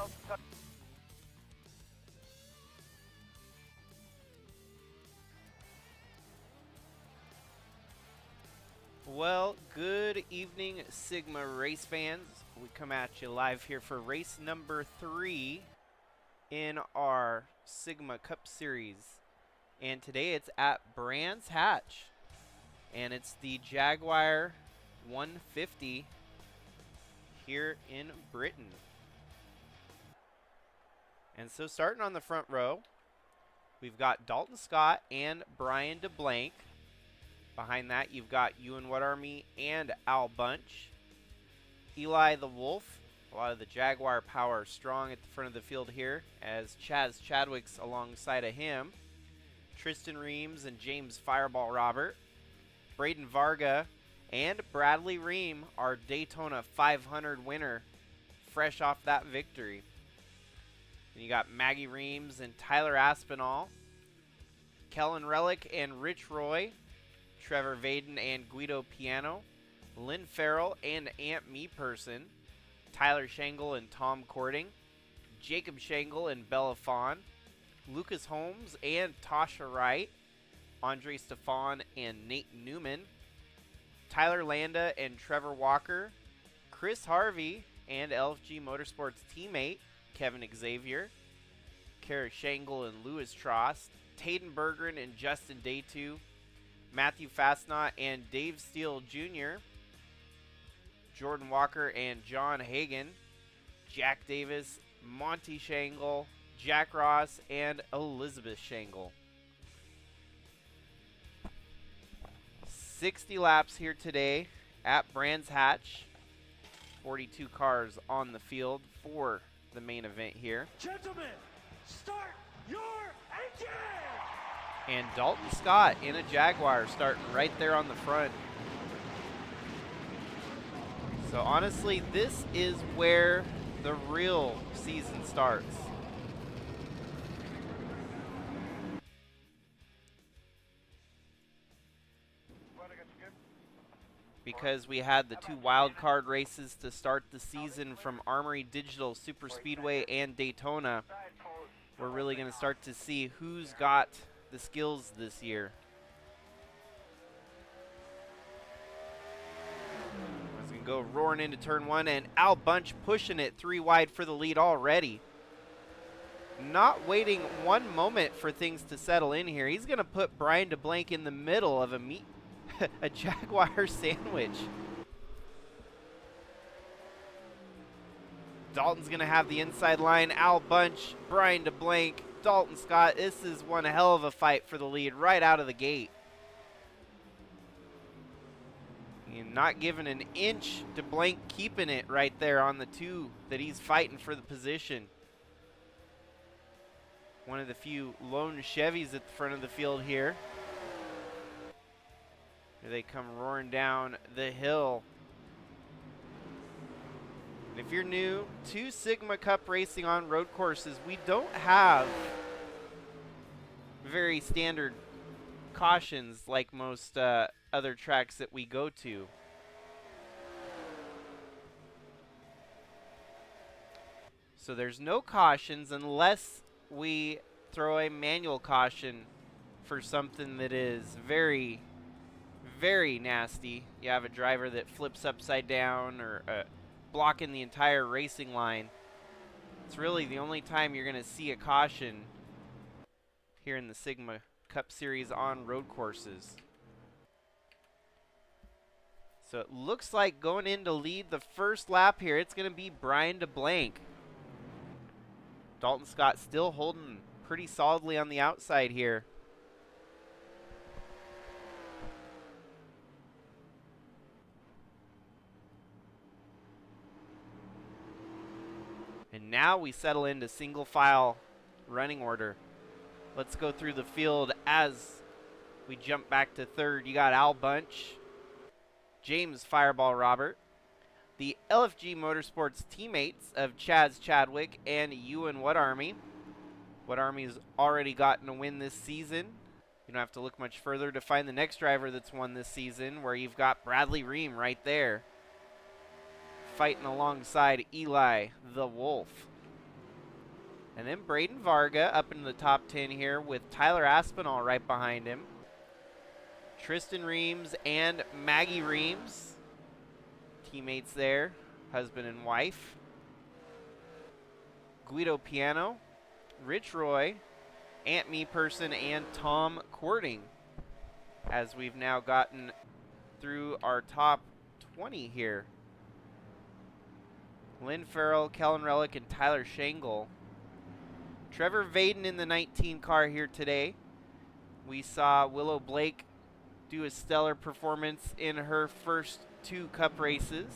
Dalton Scott. Well, good evening, Sigma race fans. We come at you live here for race number 3 in our Sigma Cup Series. And today it's at Brands Hatch. And it's the Jaguar 150 here in Britain. And so starting on the front row, we've got Dalton Scott and Brian DeBlank. Behind that, you've got Ewan Army and Al Bunch. Eli The Wolf, a lot of the Jaguar power strong at the front of the field here, as Chaz Chadwick's alongside of him. Tristan Reams and James Fireball Robert. Braden Varga and Bradley Reim, our Daytona 500 winner, fresh off that victory. Then you got Maggie Reams and Tyler Aspinall. Kellen Relic and Rich Roy. Trevor Vaden and Guido Piano, Lynn Farrell and Aunt Me Person, Tyler Shangle and Tom Cording, Jacob Shangle and Bella Fawn, Lucas Holmes and Tasha Wright, Andre Stefan and Nate Newman, Tyler Landa and Trevor Walker, Chris Harvey and LFG Motorsports teammate Kevin Xavier, Kara Shangle and Louis Trost, Tayden Bergeron and Justin Daytu, Matthew Fastnot and Dave Steele Jr., Jordan Walker and John Hagan, Jack Davis, Monty Shangle, Jack Ross, and Elizabeth Shangle. 60 laps here today at Brands Hatch. 42 cars on the field for the main event here. Gentlemen, start your engine! And Dalton Scott in a Jaguar starting right there on the front. So honestly, this is where the real season starts. Because we had the 2 wild card races to start the season from Armory Digital Super Speedway and Daytona. We're really going to start to see who's got the skills this year. He's going to go roaring into turn 1, and Al Bunch pushing it 3 wide for the lead already. Not waiting one moment for things to settle in here. He's going to put Brian DeBlank in the middle of a Jaguar sandwich. Dalton's going to have the inside line. Al Bunch, Brian DeBlank, Dalton Scott. This is one hell of a fight for the lead right out of the gate. And not giving an inch. DeBlank keeping it right there on the 2 that he's fighting for the position. One of the few lone Chevys at the front of the field here. Here they come roaring down the hill. And if you're new to Sigma Cup racing on road courses, we don't have very standard cautions like most other tracks that we go to. So there's no cautions unless we throw a manual caution for something that is very, very nasty. You have a driver that flips upside down or blocking the entire racing line. It's really the only time you're going to see a caution here in the Sigma Cup Series on road courses. So it looks like going in to lead the first lap here, it's going to be Brian DeBlank. Dalton Scott still holding pretty solidly on the outside here. And now we settle into single file running order. Let's go through the field as we jump back to third. You got Al Bunch, James Fireball Robert, the LFG Motorsports teammates of Chaz Chadwick and Ewan Army. Army's already gotten a win this season. You don't have to look much further to find the next driver that's won this season, where you've got Bradley Reim right there, fighting alongside Eli The Wolf. And then Braden Varga up into the top 10 here with Tyler Aspinall right behind him. Tristan Reams and Maggie Reams, teammates there, husband and wife. Guido Piano, Rich Roy, Ant Me Person, and Tom Courting, as we've now gotten through our top 20 here. Lynn Farrell, Kellen Relic, and Tyler Shangle. Trevor Vaden in the 19 car here today. We saw Willow Blake do a stellar performance in her first 2 Cup races.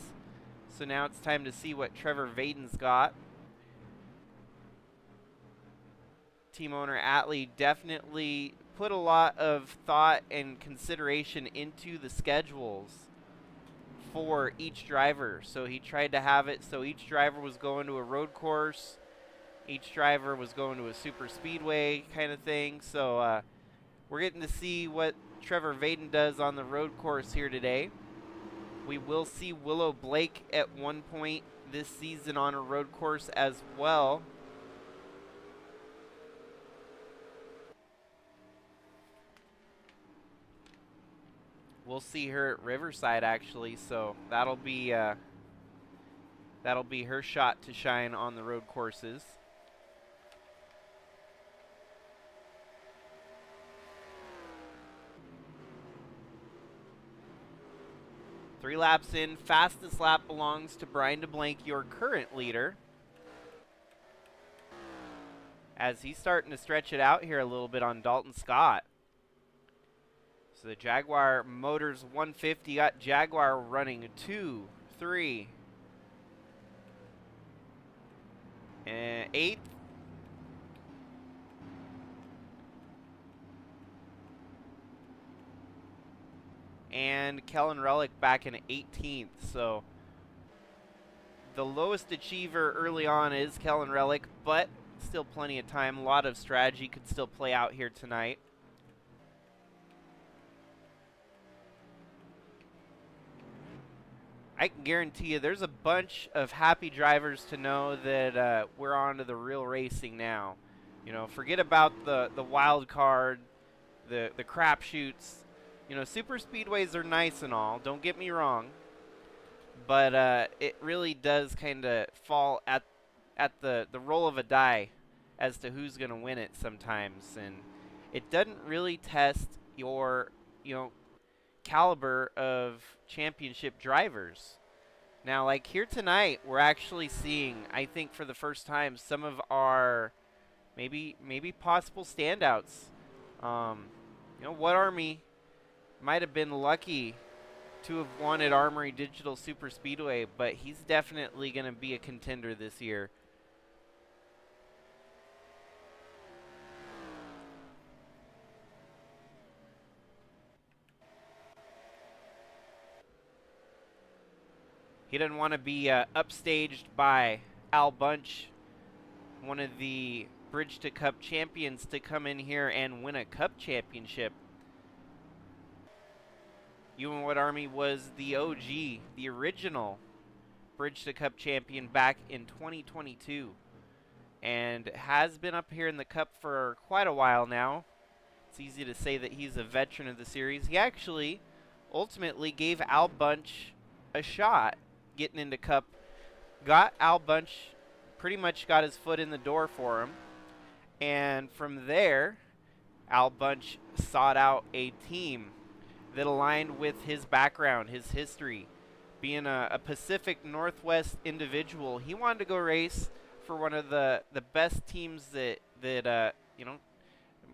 So now it's time to see what Trevor Vaden's got. Team owner Atlee definitely put a lot of thought and consideration into the schedules for each driver. So he tried to have it so each driver was going to a road course, each driver was going to a super speedway kind of thing. So we're getting to see what Trevor Vaden does on the road course here today. We will see Willow Blake at one point this season on a road course as well. We'll see her at Riverside actually, so that'll be her shot to shine on the road courses. Three laps in, fastest lap belongs to Brian DeBlanc, your current leader, as he's starting to stretch it out here a little bit on Dalton Scott. So the Jaguar Motors 150 got Jaguar running 2, 3, and 8th. And Kellen Relic back in 18th. So the lowest achiever early on is Kellen Relic, but still plenty of time. A lot of strategy could still play out here tonight. I can guarantee you there's a bunch of happy drivers to know that we're on to the real racing now. You know, forget about the wild card, the crapshoots. You know, super speedways are nice and all, don't get me wrong. But it really does kind of fall at the roll of a die as to who's going to win it sometimes. And it doesn't really test your, caliber of championship drivers. Now, like here tonight, we're actually seeing, I think for the first time, some of our maybe possible standouts. What Army might have been lucky to have won at Armory Digital Super Speedway, but he's definitely going to be a contender this year. He doesn't want to be upstaged by Al Bunch, one of the Bridge to Cup champions, to come in here and win a Cup championship. Ewan Wood Army was the OG, the original Bridge to Cup champion back in 2022, and has been up here in the Cup for quite a while now. It's easy to say that he's a veteran of the series. He actually ultimately gave Al Bunch a shot getting into Cup. Got Al Bunch, pretty much got his foot in the door for him, and from there Al Bunch sought out a team that aligned with his background, his history. Being a Pacific Northwest individual, he wanted to go race for one of the best teams that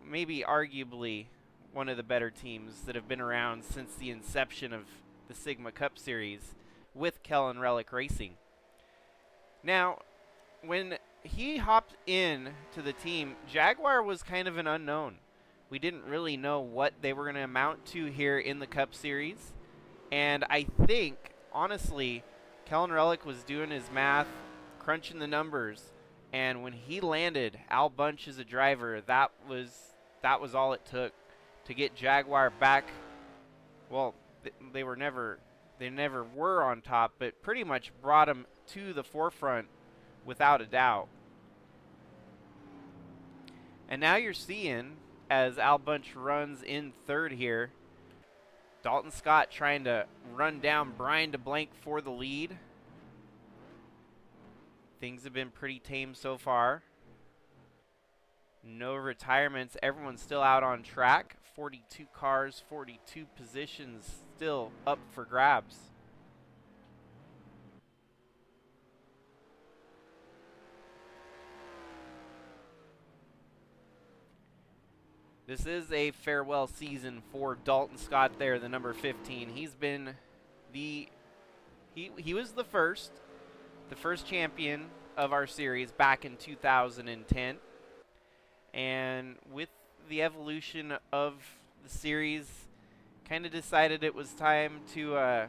maybe arguably one of the better teams that have been around since the inception of the Sigma Cup Series, with Kellen Relic Racing. Now, when he hopped in to the team, Jaguar was kind of an unknown. We didn't really know what they were going to amount to here in the Cup Series. And I think, honestly, Kellen Relic was doing his math, crunching the numbers, and when he landed Al Bunch as a driver, that was all it took to get Jaguar back. Well, they never were on top, but pretty much brought them to the forefront without a doubt. And now you're seeing, as Al Bunch runs in third here, Dalton Scott trying to run down Brian DeBlank for the lead. Things have been pretty tame so far. No retirements. Everyone's still out on track. 42 cars, 42 positions still up for grabs. This is a farewell season for Dalton Scott there, the number 15. He's been he was the first champion of our series back in 2010. And with the evolution of the series, kind of decided it was time to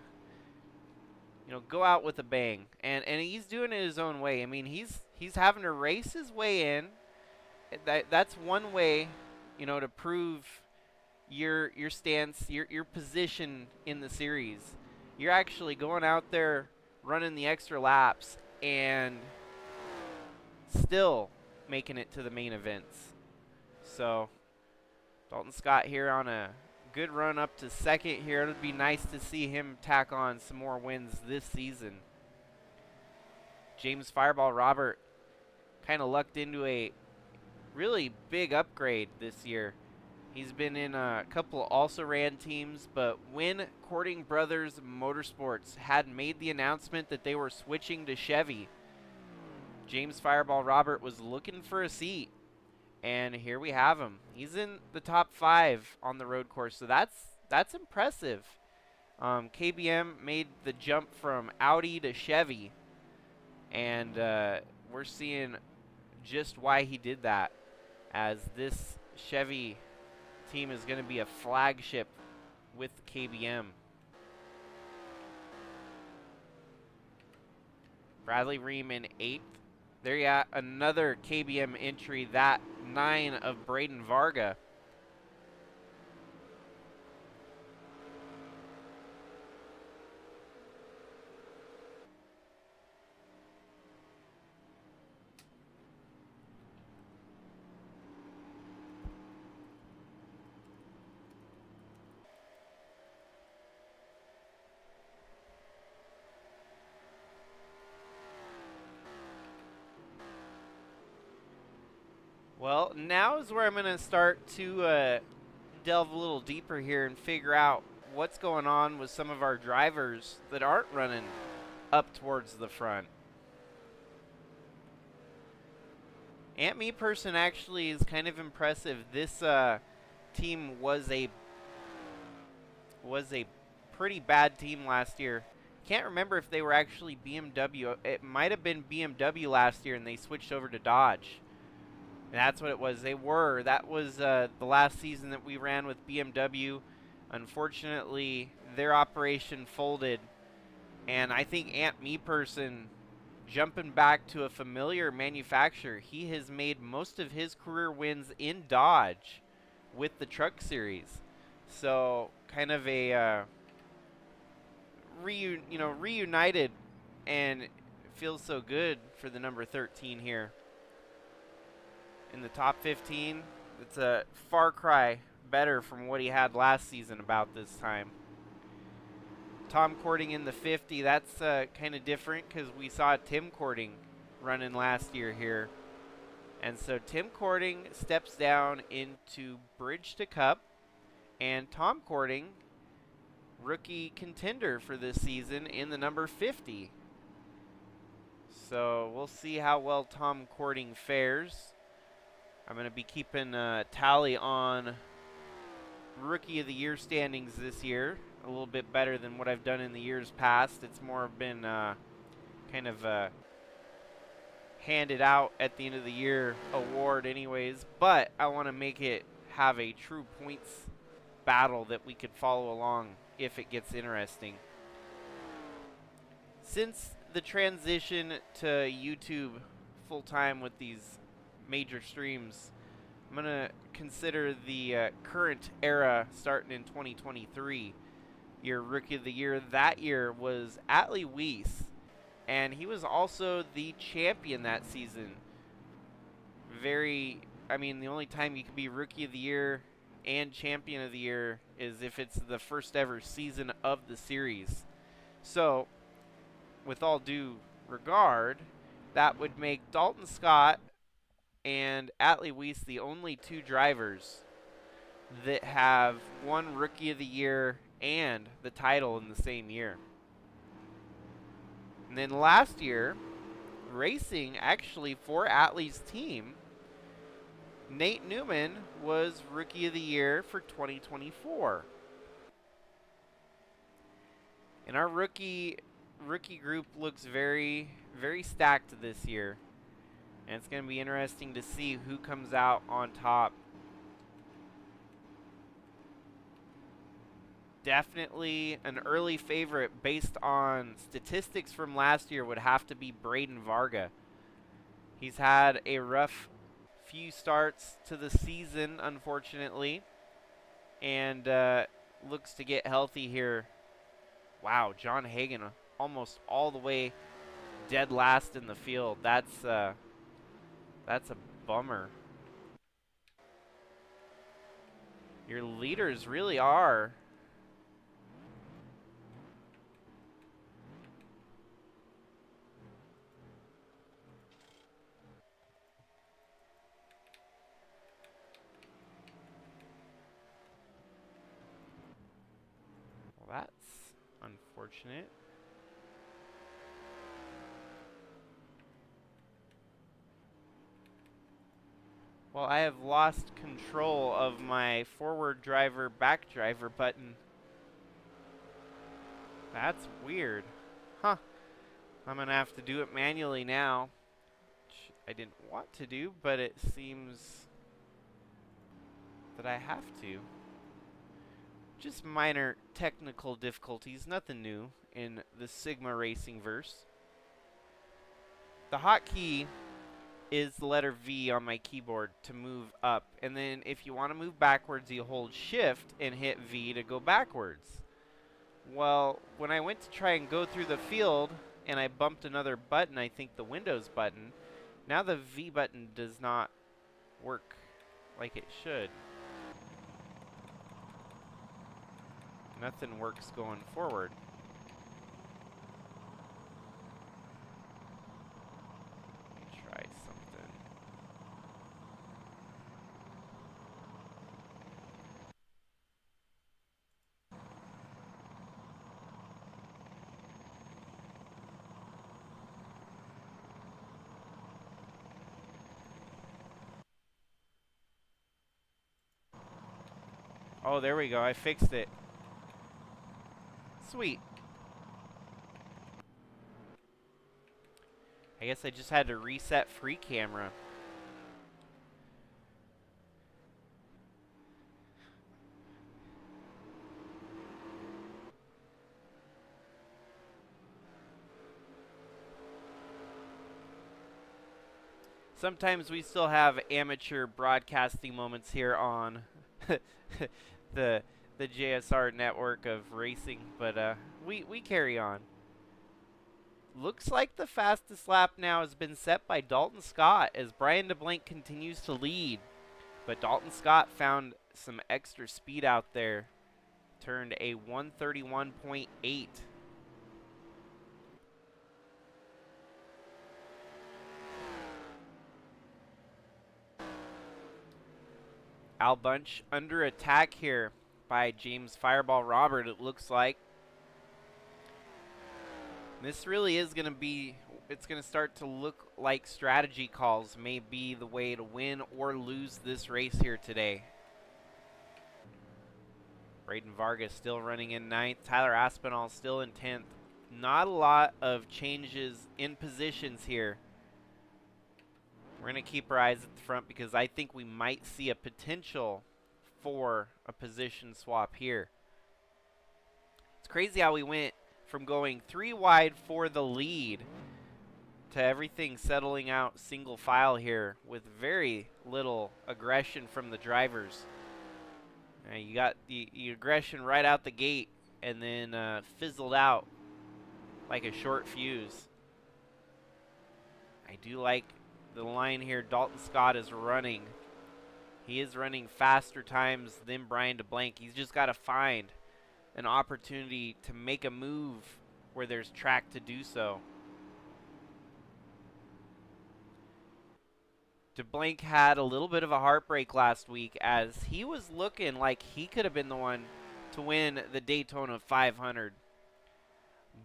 go out with a bang. And he's doing it his own way. I mean, he's having to race his way in. That's one way, to prove your stance, your position in the series. You're actually going out there running the extra laps and still making it to the main events. So Dalton Scott here on a good run up to second here. It would be nice to see him tack on some more wins this season. James Fireball Robert kind of lucked into a really big upgrade this year. He's been in a couple also-ran teams, but when Courting Brothers Motorsports had made the announcement that they were switching to Chevy, James Fireball Robert was looking for a seat, and here we have him. He's in the top 5 on the road course, so that's impressive. KBM made the jump from Audi to Chevy, and we're seeing just why he did that, as this Chevy team is going to be a flagship with KBM. Bradley Reim in 8th. There you got another KBM entry, that 9 of Braden Varga. Well, now is where I'm going to start to delve a little deeper here and figure out what's going on with some of our drivers that aren't running up towards the front. Ant Me Person actually is kind of impressive. This team was a pretty bad team last year. Can't remember if they were actually BMW. It might have been BMW last year and they switched over to Dodge. And that's what it was. They were. That was the last season that we ran with BMW. Unfortunately, their operation folded. And I think Ant Me Person, jumping back to a familiar manufacturer, he has made most of his career wins in Dodge with the Truck Series. So kind of a reunited, and it feels so good for the number 13 here. In the top 15, it's a far cry better from what he had last season about this time. Tom Courting in the 50, that's kind of different because we saw Tim Courting running last year here. And so Tim Courting steps down into Bridge to Cup, and Tom Courting, rookie contender for this season in the number 50. So we'll see how well Tom Courting fares. I'm going to be keeping a tally on Rookie of the Year standings this year. A little bit better than what I've done in the years past. It's more been kind of a handed out at the end of the year award anyways. But I want to make it have a true points battle that we could follow along if it gets interesting. Since the transition to YouTube full-time with these major streams, I'm going to consider the current era starting in 2023. Your Rookie of the Year that year was Atlee Weiss, and he was also the champion that season. Very I mean, the only time you can be Rookie of the Year and Champion of the Year is if it's the first ever season of the series. So, with all due regard, that would make Dalton Scott and Atlee Weiss the only two drivers that have won Rookie of the Year and the title in the same year. And then last year, racing actually for Atlee's team, Nate Newman was Rookie of the Year for 2024. And our rookie group looks very, very stacked this year. And it's going to be interesting to see who comes out on top. Definitely an early favorite based on statistics from last year would have to be Braden Varga. He's had a rough few starts to the season, unfortunately, and looks to get healthy here. Wow, John Hagan almost all the way dead last in the field. That's a bummer. Your leaders really are that's unfortunate. Well, I have lost control of my forward driver, back driver button. That's weird. Huh. I'm going to have to do it manually now. Which I didn't want to do, but it seems that I have to. Just minor technical difficulties, nothing new in the Sigma Racing verse. The hotkey is the letter V on my keyboard to move up, and then if you want to move backwards, you hold Shift and hit V to go backwards. Well, when I went to try and go through the field and I bumped another button, I think the Windows button, now the V button does not work like it should. Nothing works going forward. Let me try something. Oh, there we go. I fixed it. Sweet. I guess I just had to reset free camera. Sometimes we still have amateur broadcasting moments here on the JSR network of racing, but we carry on. Looks like the fastest lap now has been set by Dalton Scott as Brian DeBlanc continues to lead. But Dalton Scott found some extra speed out there. Turned a 131.8. Al Bunch under attack here by James Fireball Robert, it looks like. This really is going to be, it's going to start to look like strategy calls may be the way to win or lose this race here today. Braden Vargas still running in 9th. Tyler Aspinall still in 10th. Not a lot of changes in positions here. We're going to keep our eyes at the front because I think we might see a potential for a position swap here. It's crazy how we went from going 3 wide for the lead to everything settling out single file here with very little aggression from the drivers. You got the aggression right out the gate and then fizzled out like a short fuse. I do like the line here Dalton Scott is running He is running faster times than Brian DeBlanc. He's just got to find an opportunity to make a move where there's track to do so. DeBlanc had a little bit of a heartbreak last week as he was looking like he could have been the one to win the Daytona 500.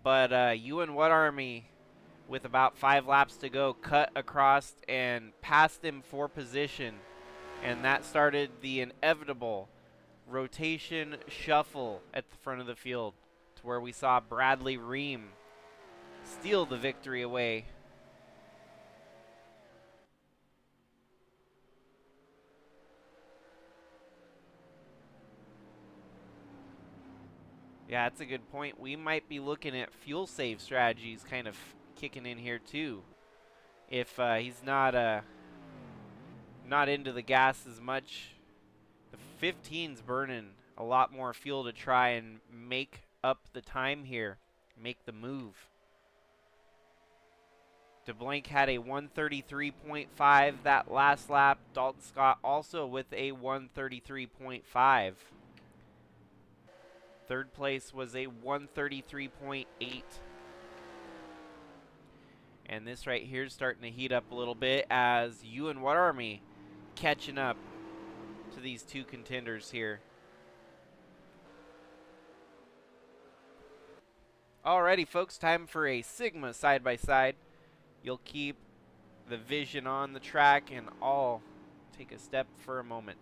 But Ewan What Army, with about 5 laps to go, cut across and passed him for position. And that started the inevitable rotation shuffle at the front of the field to where we saw Bradley Reim steal the victory away. Yeah, that's a good point. We might be looking at fuel save strategies kind of kicking in here too. If he's not into the gas as much, the 15's burning a lot more fuel to try and make up the time here, make the move. DeBlanc had a 133.5 that last lap. Dalton Scott also with a 133.5. Third place was a 133.8. And this right here is starting to heat up a little bit as Ewan What Army catching up to these two contenders here. Alrighty, folks, time for a Sigma side-by-side. You'll keep the vision on the track, and I'll take a step for a moment.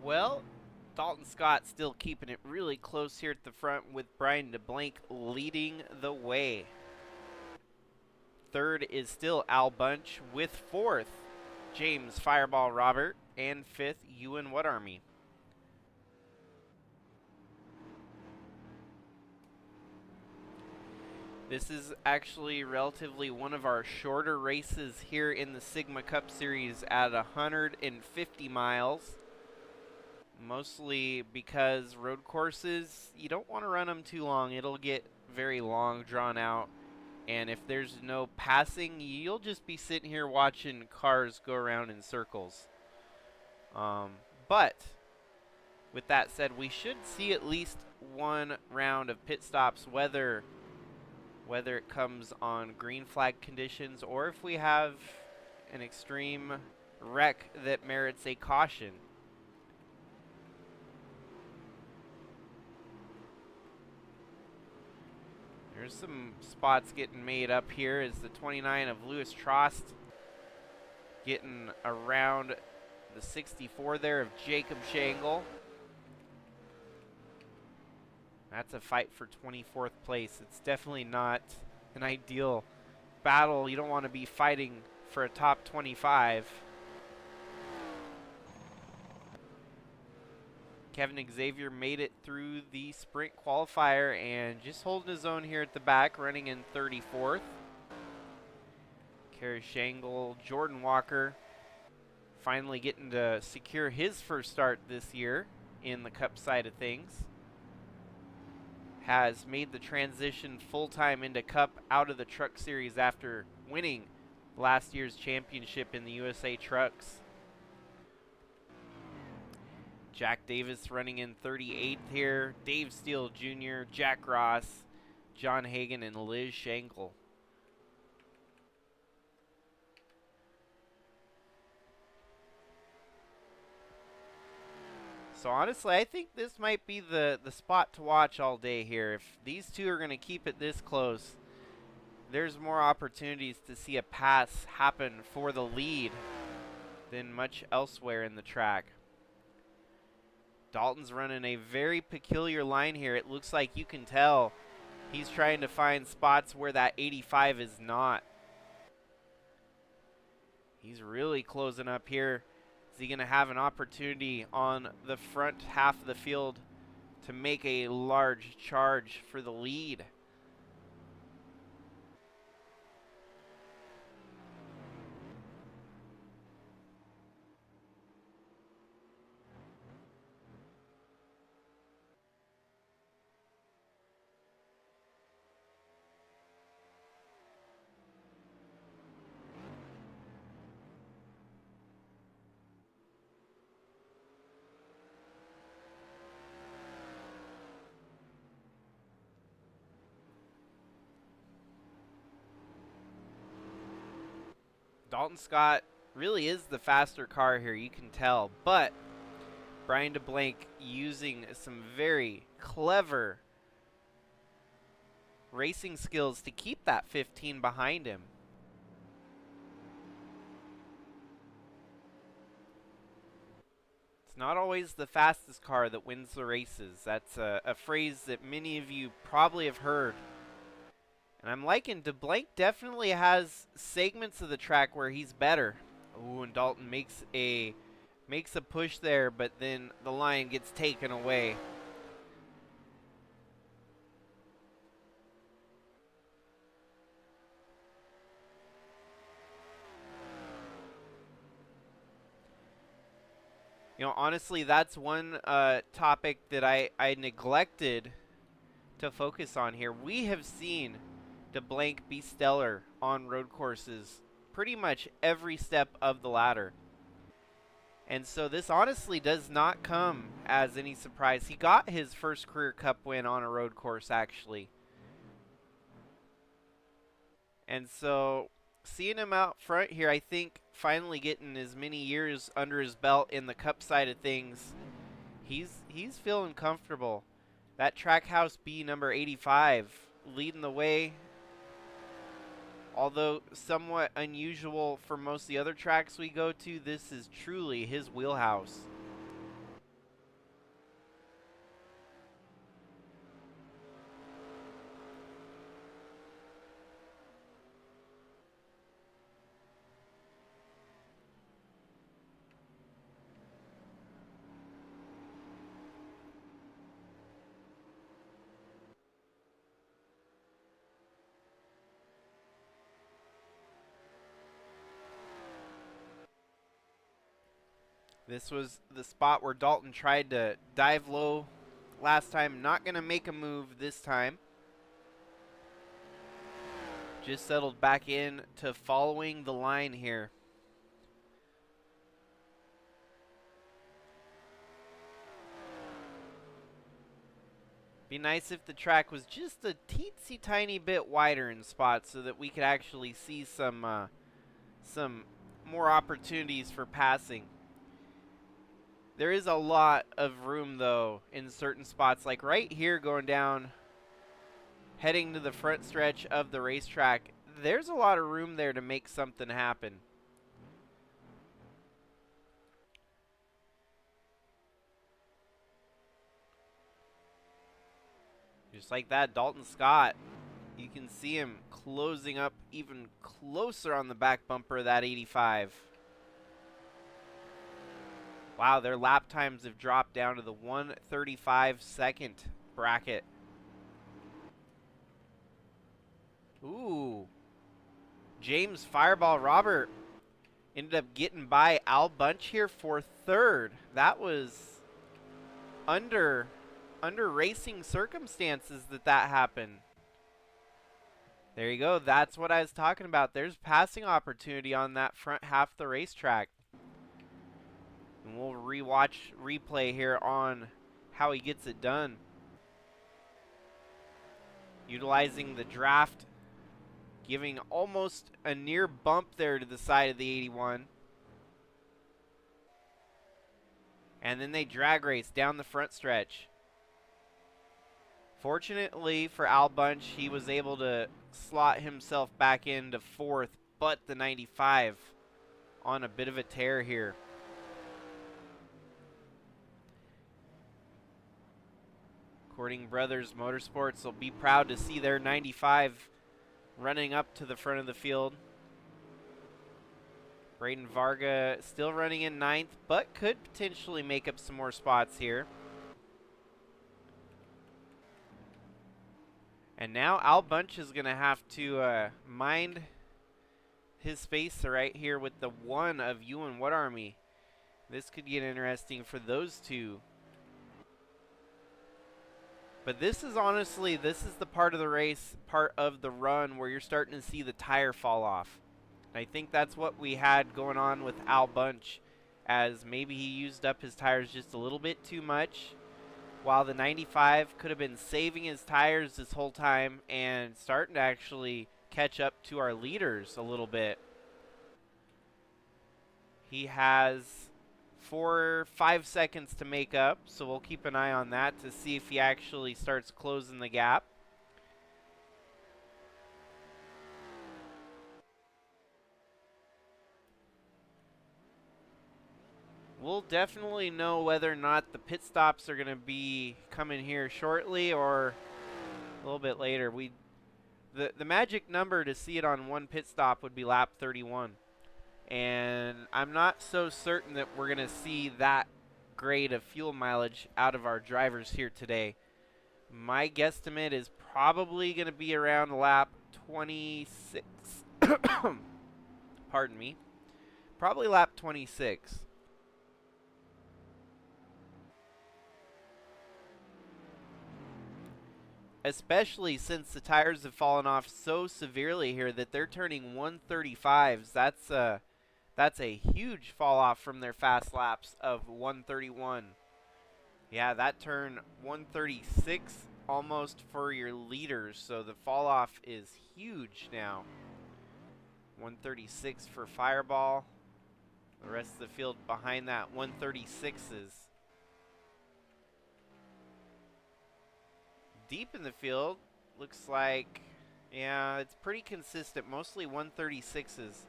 Well, Dalton Scott still keeping it really close here at the front with Brian DeBlank leading the way. Third is still Al Bunch, with fourth James Fireball Robert, and fifth Ewan Woodarmy. This is actually relatively one of our shorter races here in the Sigma Cup Series at 150 miles. Mostly because road courses, you don't want to run them too long. It'll get very long, drawn out. And if there's no passing, you'll just be sitting here watching cars go around in circles. But with that said, we should see at least one round of pit stops, whether it comes on green flag conditions or if we have an extreme wreck that merits a caution. There's some spots getting made up here as the 29 of Lewis Trost getting around the 64 there of Jacob Shangle. That's a fight for 24th place. It's definitely not an ideal battle. You don't want to be fighting for a top 25. Kevin Xavier made it through the Sprint Qualifier and just holding his own here at the back, running in 34th. Kerry Shangle, Jordan Walker finally getting to secure his first start this year in the Cup side of things. Has made the transition full-time into Cup out of the Truck Series after winning last year's championship in the USA Trucks. Jack Davis running in 38th here. Dave Steele Jr., Jack Ross, John Hagan, and Liz Shangle. So honestly, I think this might be the spot to watch all day here. If these two are going to keep it this close, there's more opportunities to see a pass happen for the lead than much elsewhere in the track. Dalton's running a very peculiar line here. It looks like you can tell he's trying to find spots where that 85 is not. He's really closing up here. Is he going to have an opportunity on the front half of the field to make a large charge for the lead? Dalton Scott really is the faster car here, you can tell, but Brian DeBlank using some very clever racing skills to keep that 15 behind him. It's not always the fastest car that wins the races. That's a phrase that many of you probably have heard. And I'm liking DeBlank definitely has segments of the track where he's better. Ooh, and Dalton makes a push there, but then the line gets taken away. You know, honestly, that's one topic that I neglected to focus on here. We have seen DeBlank be stellar on road courses pretty much every step of the ladder. And so this honestly does not come as any surprise. He got his first career Cup win on a road course, actually. And so seeing him out front here, I think finally getting as many years under his belt in the Cup side of things, he's feeling comfortable. That Trackhouse B number 85 leading the way. Although somewhat unusual for most of the other tracks we go to, this is truly his wheelhouse. This was the spot where Dalton tried to dive low last time. Not going to make a move this time. Just settled back in to following the line here. Be nice if the track was just a teensy tiny bit wider in spots so that we could actually see some more opportunities for passing. There is a lot of room though in certain spots, like right here going down, heading to the front stretch of the racetrack. There's a lot of room there to make something happen. Just like that, Dalton Scott, you can see him closing up even closer on the back bumper of that 85. Wow, their lap times have dropped down to the 1:35 second bracket. Ooh. James Fireball Robert ended up getting by Al Bunch here for third. That was under racing circumstances that happened. There you go. That's what I was talking about. There's passing opportunity on that front half of the racetrack. And we'll replay here on how he gets it done. Utilizing the draft, giving almost a near bump there to the side of the 81. And then they drag race down the front stretch. Fortunately for Al Bunch, he was able to slot himself back into fourth, but the 95 on a bit of a tear here. Cording Brothers Motorsports will be proud to see their 95 running up to the front of the field. Braden Varga still running in ninth, but could potentially make up some more spots here. And now Al Bunch is going to have to mind his space right here with the one of Ewan What Army. This could get interesting for those two. But this is honestly, this is the part of the race, part of the run where you're starting to see the tire fall off. And I think that's what we had going on with Al Bunch, as maybe he used up his tires just a little bit too much, while the 95 could have been saving his tires this whole time and starting to actually catch up to our leaders a little bit. He has 4 or 5 seconds to make up, so we'll keep an eye on that to see if he actually starts closing the gap. We'll definitely know whether or not the pit stops are going to be coming here shortly or a little bit later. The magic number to see it on one pit stop would be lap 31. And I'm not so certain that we're going to see that grade of fuel mileage out of our drivers here today. My guesstimate is probably going to be around lap 26. Pardon me. Probably lap 26. Especially since the tires have fallen off so severely here that they're turning 135s. That's a huge fall off from their fast laps of 131. Yeah, that turn 136 almost for your leaders, so the fall off is huge now. 136 for Fireball. The rest of the field behind that 136s. Deep in the field, looks like, yeah, it's pretty consistent, mostly 136s.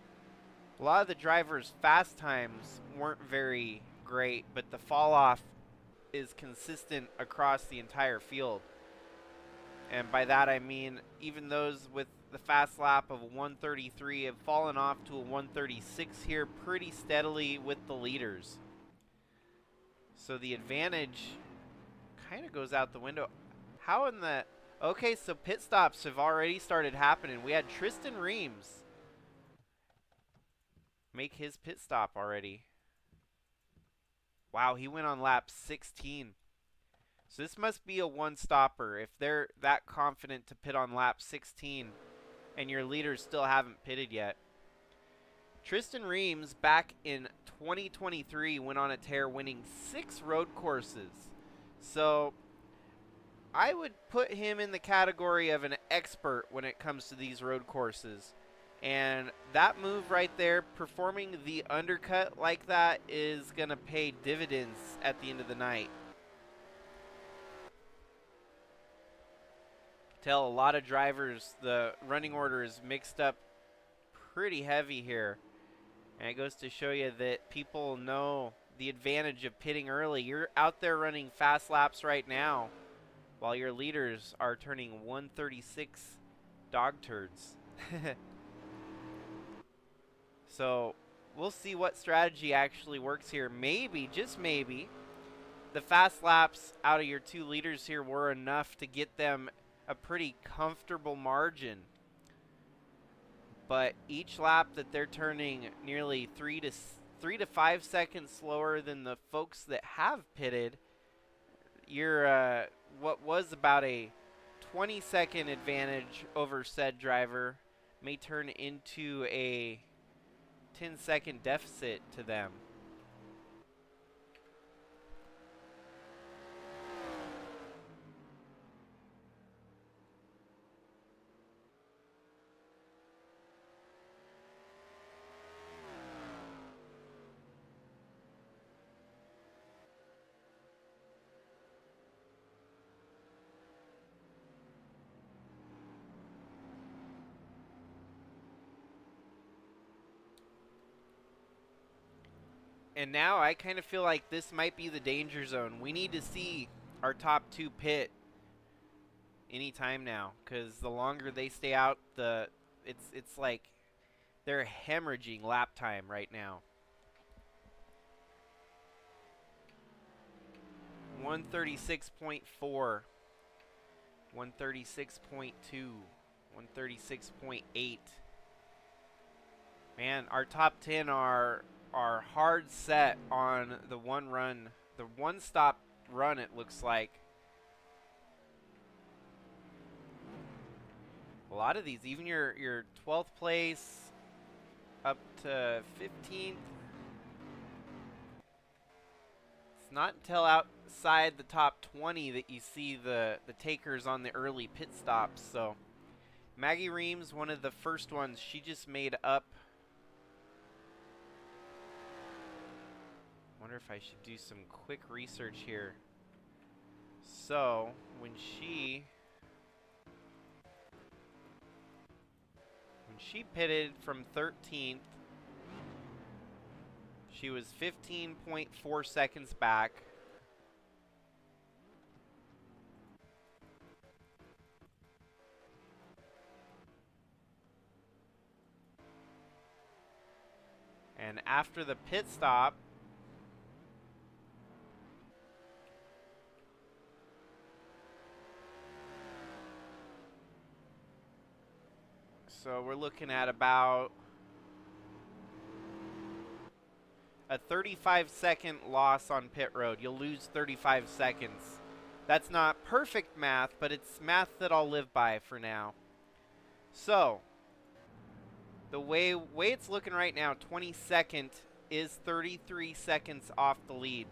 A lot of the drivers' fast times weren't very great, but the fall off is consistent across the entire field. And by that I mean even those with the fast lap of 133 have fallen off to a 136 here pretty steadily with the leaders. So the advantage kind of goes out the window. How in the... Okay, so pit stops have already started happening. We had Tristan Reams make his pit stop already. Wow, he went on lap 16. So this must be a one-stopper if they're that confident to pit on lap 16 and your leaders still haven't pitted yet. Tristan Reams back in 2023 went on a tear, winning 6 road courses. So I would put him in the category of an expert when it comes to these road courses. And that move right there, performing the undercut like that, is going to pay dividends at the end of the night. Tell a lot of drivers the running order is mixed up pretty heavy here. And it goes to show you that people know the advantage of pitting early. You're out there running fast laps right now while your leaders are turning 136 dog turds. So we'll see what strategy actually works here. Maybe, just maybe, the fast laps out of your 2 leaders here were enough to get them a pretty comfortable margin. But each lap that they're turning nearly 3 to 5 seconds slower than the folks that have pitted, you're what was about a 20-second advantage over said driver may turn into a 10-second deficit to them. And now I kind of feel like this might be the danger zone. We need to see our top 2 pit anytime now, because the longer they stay out, it's like they're hemorrhaging lap time right now. 136.4, 136.2, 136.8. Man, our top 10 are hard set on the one stop run, it looks like. A lot of these, even your 12th place up to 15th. It's not until outside the top 20 that you see the takers on the early pit stops. So Maggie Reams, one of the first ones, she just made up. Wonder if I should do some quick research here. So when she pitted from 13th, she was 15.4 seconds back. And after the pit stop, so we're looking at about a 35-second loss on pit road. You'll lose 35 seconds. That's not perfect math, but it's math that I'll live by for now. So the way it's looking right now, 22nd is 33 seconds off the lead.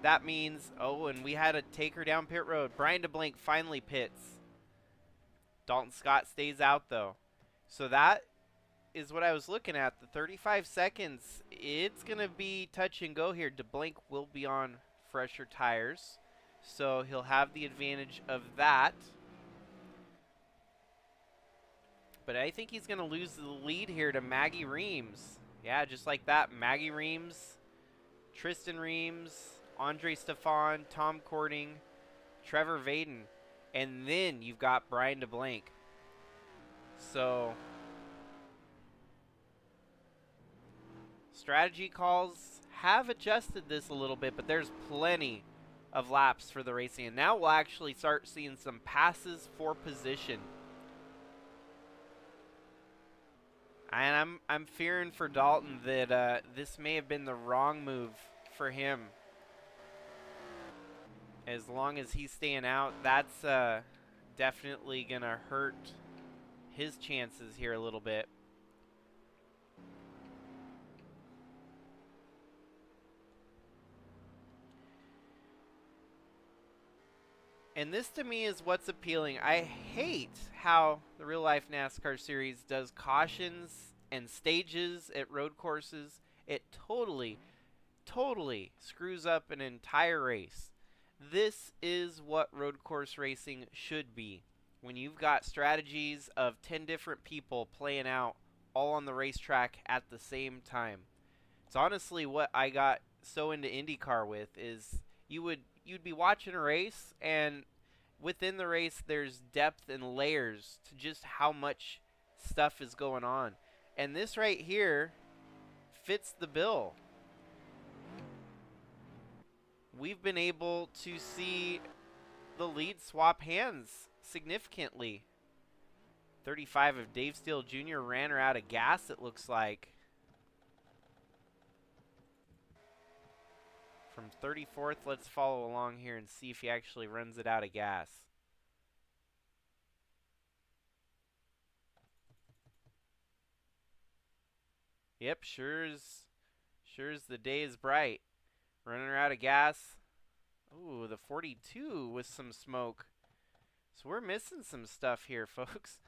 That means, oh, and we had a taker down pit road. Brian DeBlank finally pits. Dalton Scott stays out, though. So that is what I was looking at. The 35 seconds, it's going to be touch and go here. DeBlank will be on fresher tires, so he'll have the advantage of that. But I think he's going to lose the lead here to Maggie Reams. Yeah, just like that. Maggie Reams, Tristan Reams, Andre Stefan, Tom Cording, Trevor Vaden. And then you've got Brian DeBlank. So strategy calls have adjusted this a little bit, but there's plenty of laps for the racing. And now we'll actually start seeing some passes for position. And I'm fearing for Dalton that this may have been the wrong move for him As long as he's staying out, that's definitely going to hurt his chances here a little bit. And this to me is what's appealing. I hate how the real life NASCAR series does cautions and stages at road courses. It totally screws up an entire race. This is what road course racing should be. When you've got strategies of 10 different people playing out all on the racetrack at the same time. It's honestly what I got so into IndyCar with, is you'd be watching a race, and within the race there's depth and layers to just how much stuff is going on. And this right here fits the bill. We've been able to see the lead swap hands significantly. 35 of Dave Steele Jr. ran her out of gas, it looks like. From 34th, let's follow along here and see if he actually runs it out of gas. Yep, sure as the day is bright. Running her out of gas. Ooh, the 42 with some smoke. So we're missing some stuff here, folks.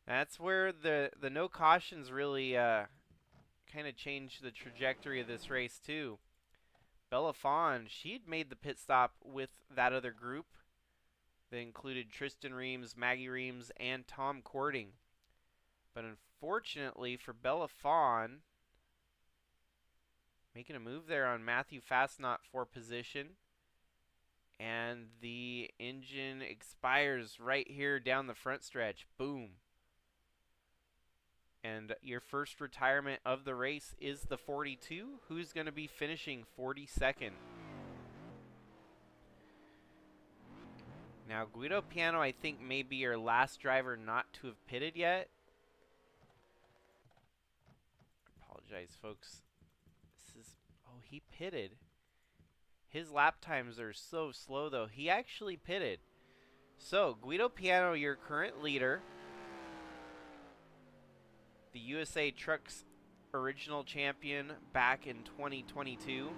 That's where the no cautions really kind of changed the trajectory of this race too. Bella Fawn, she'd made the pit stop with that other group that included Tristan Reams, Maggie Reams, and Tom Courting. But unfortunately for Bella Fawn, making a move there on Matthew Fastnot for position. And the engine expires right here down the front stretch. Boom. And your first retirement of the race is the 42, who's going to be finishing 42nd. Now, Guido Piano, I think, may be your last driver not to have pitted yet. Apologize, folks. Oh, he pitted. His lap times are so slow, though. He actually pitted. So, Guido Piano, your current leader. The USA Trucks original champion back in 2022.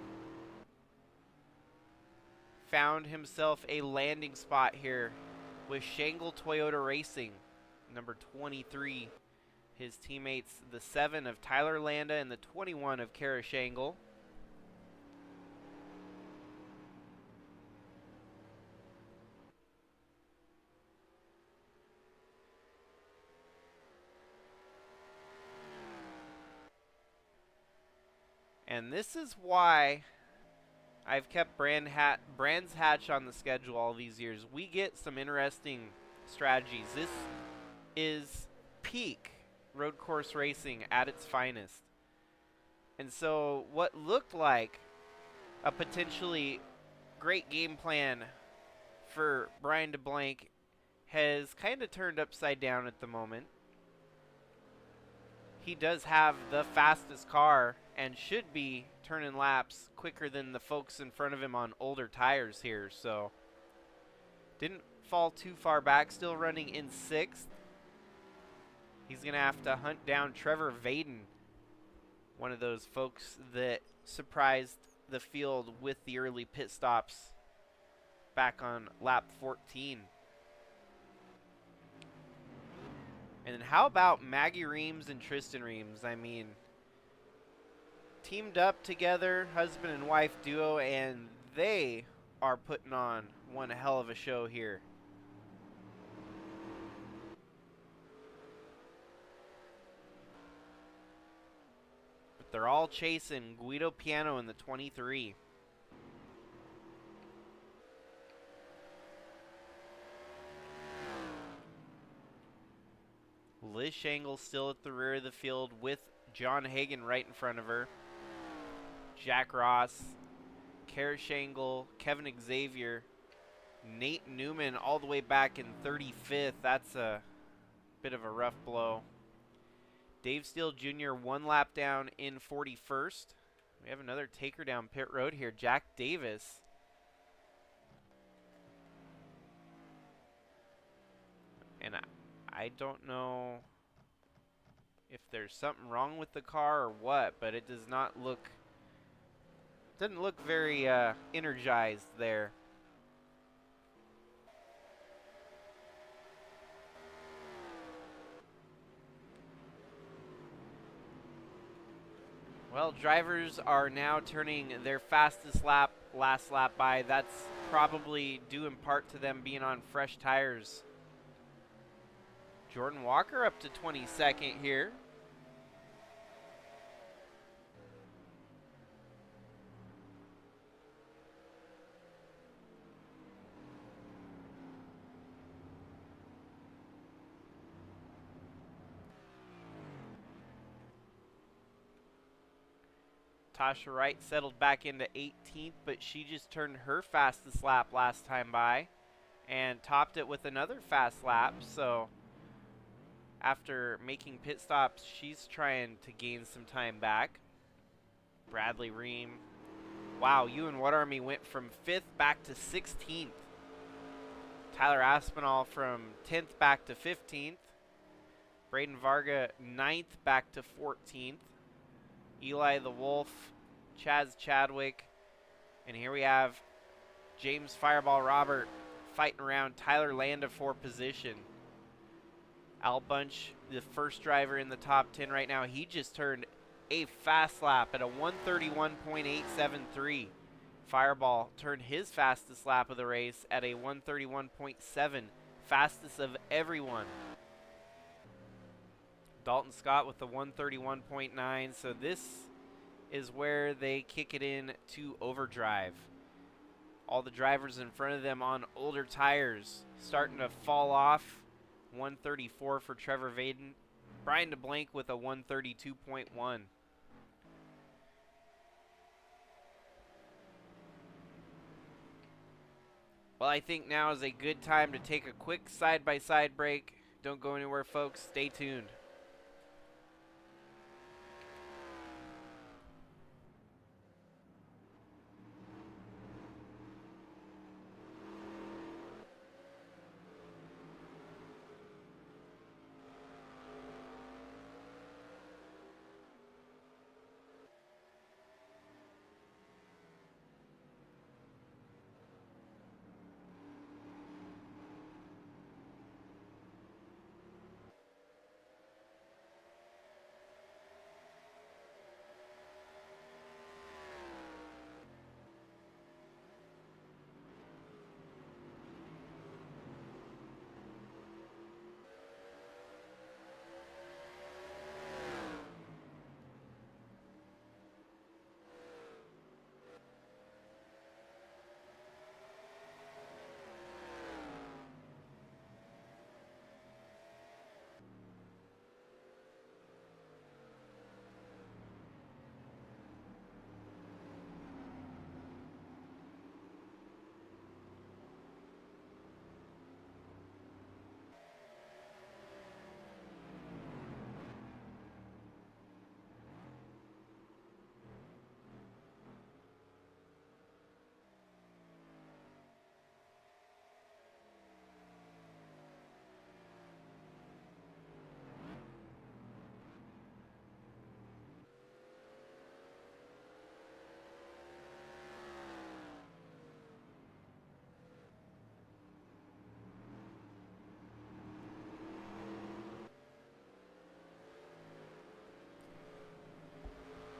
Found himself a landing spot here with Shangle Toyota Racing, number 23. His teammates, the 7 of Tyler Landa and the 21 of Kara Shangle. And this is why I've kept Brands Hatch on the schedule all these years. We get some interesting strategies. This is peak road course racing at its finest. And so what looked like a potentially great game plan for Brian DeBlanc has kind of turned upside down at the moment. He does have the fastest car and should be turning laps quicker than the folks in front of him on older tires here. So didn't fall too far back, still running in 6th. He's going to have to hunt down Trevor Vaden, one of those folks that surprised the field with the early pit stops back on lap 14. And then how about Maggie Reams and Tristan Reams? I mean, teamed up together, husband and wife duo, and they are putting on one hell of a show here. But they're all chasing Guido Piano in the 23. Liz Shangle still at the rear of the field with John Hagan right in front of her. Jack Ross, Kara Shangle, Kevin Xavier, Nate Newman all the way back in 35th. That's a bit of a rough blow. Dave Steele Jr. 1 lap down in 41st. We have another taker down pit road here. Jack Davis I don't know if there's something wrong with the car or what, but it does not look, doesn't look very energized there. Well, drivers are now turning their fastest lap, last lap by. That's probably due in part to them being on fresh tires. Jordan Walker up to 22nd here. Tasha Wright settled back into 18th, but she just turned her fastest lap last time by and topped it with another fast lap. So after making pit stops, she's trying to gain some time back. Bradley Reim. Wow, Ewan What Army went from 5th back to 16th. Tyler Aspinall from 10th back to 15th. Braden Varga 9th back to 14th. Eli The Wolf, Chaz Chadwick, and here we have James Fireball Robert fighting around Tyler Landa for position. Al Bunch, the first driver in the top 10 right now, he just turned a fast lap at a 131.873. Fireball turned his fastest lap of the race at a 131.7, fastest of everyone. Dalton Scott with the 131.9, so this is where they kick it in to overdrive. All the drivers in front of them on older tires starting to fall off. 134 for Trevor Vaden. Brian DeBlank with a 132.1. Well, I think now is a good time to take a quick side-by-side break. Don't go anywhere, folks. Stay tuned.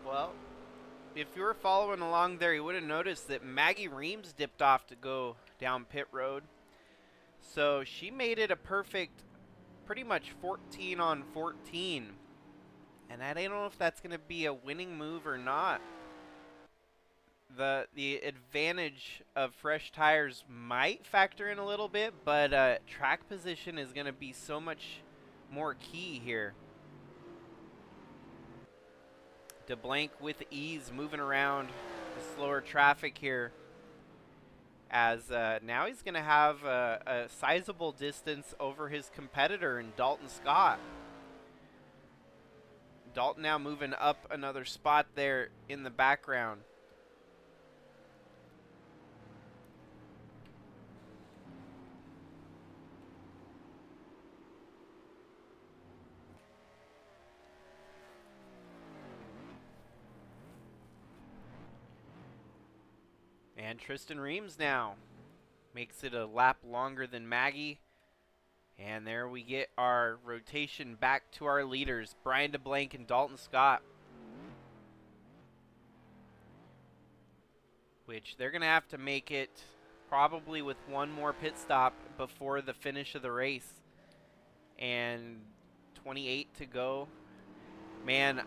Well, if you were following along there, you would have noticed that Maggie Reams dipped off to go down pit road. So she made it a perfect, pretty much 14 on 14. And I don't know if that's going to be a winning move or not. The advantage of fresh tires might factor in a little bit, but track position is going to be so much more key here. DeBlank with ease, moving around the slower traffic here, as now he's going to have a sizable distance over his competitor in Dalton Scott. Dalton now moving up another spot there in the background. And Tristan Reams now makes it a lap longer than Maggie. And there we get our rotation back to our leaders, Brian DeBlanc and Dalton Scott. Which they're going to have to make it probably with one more pit stop before the finish of the race. And 28 to go. Man,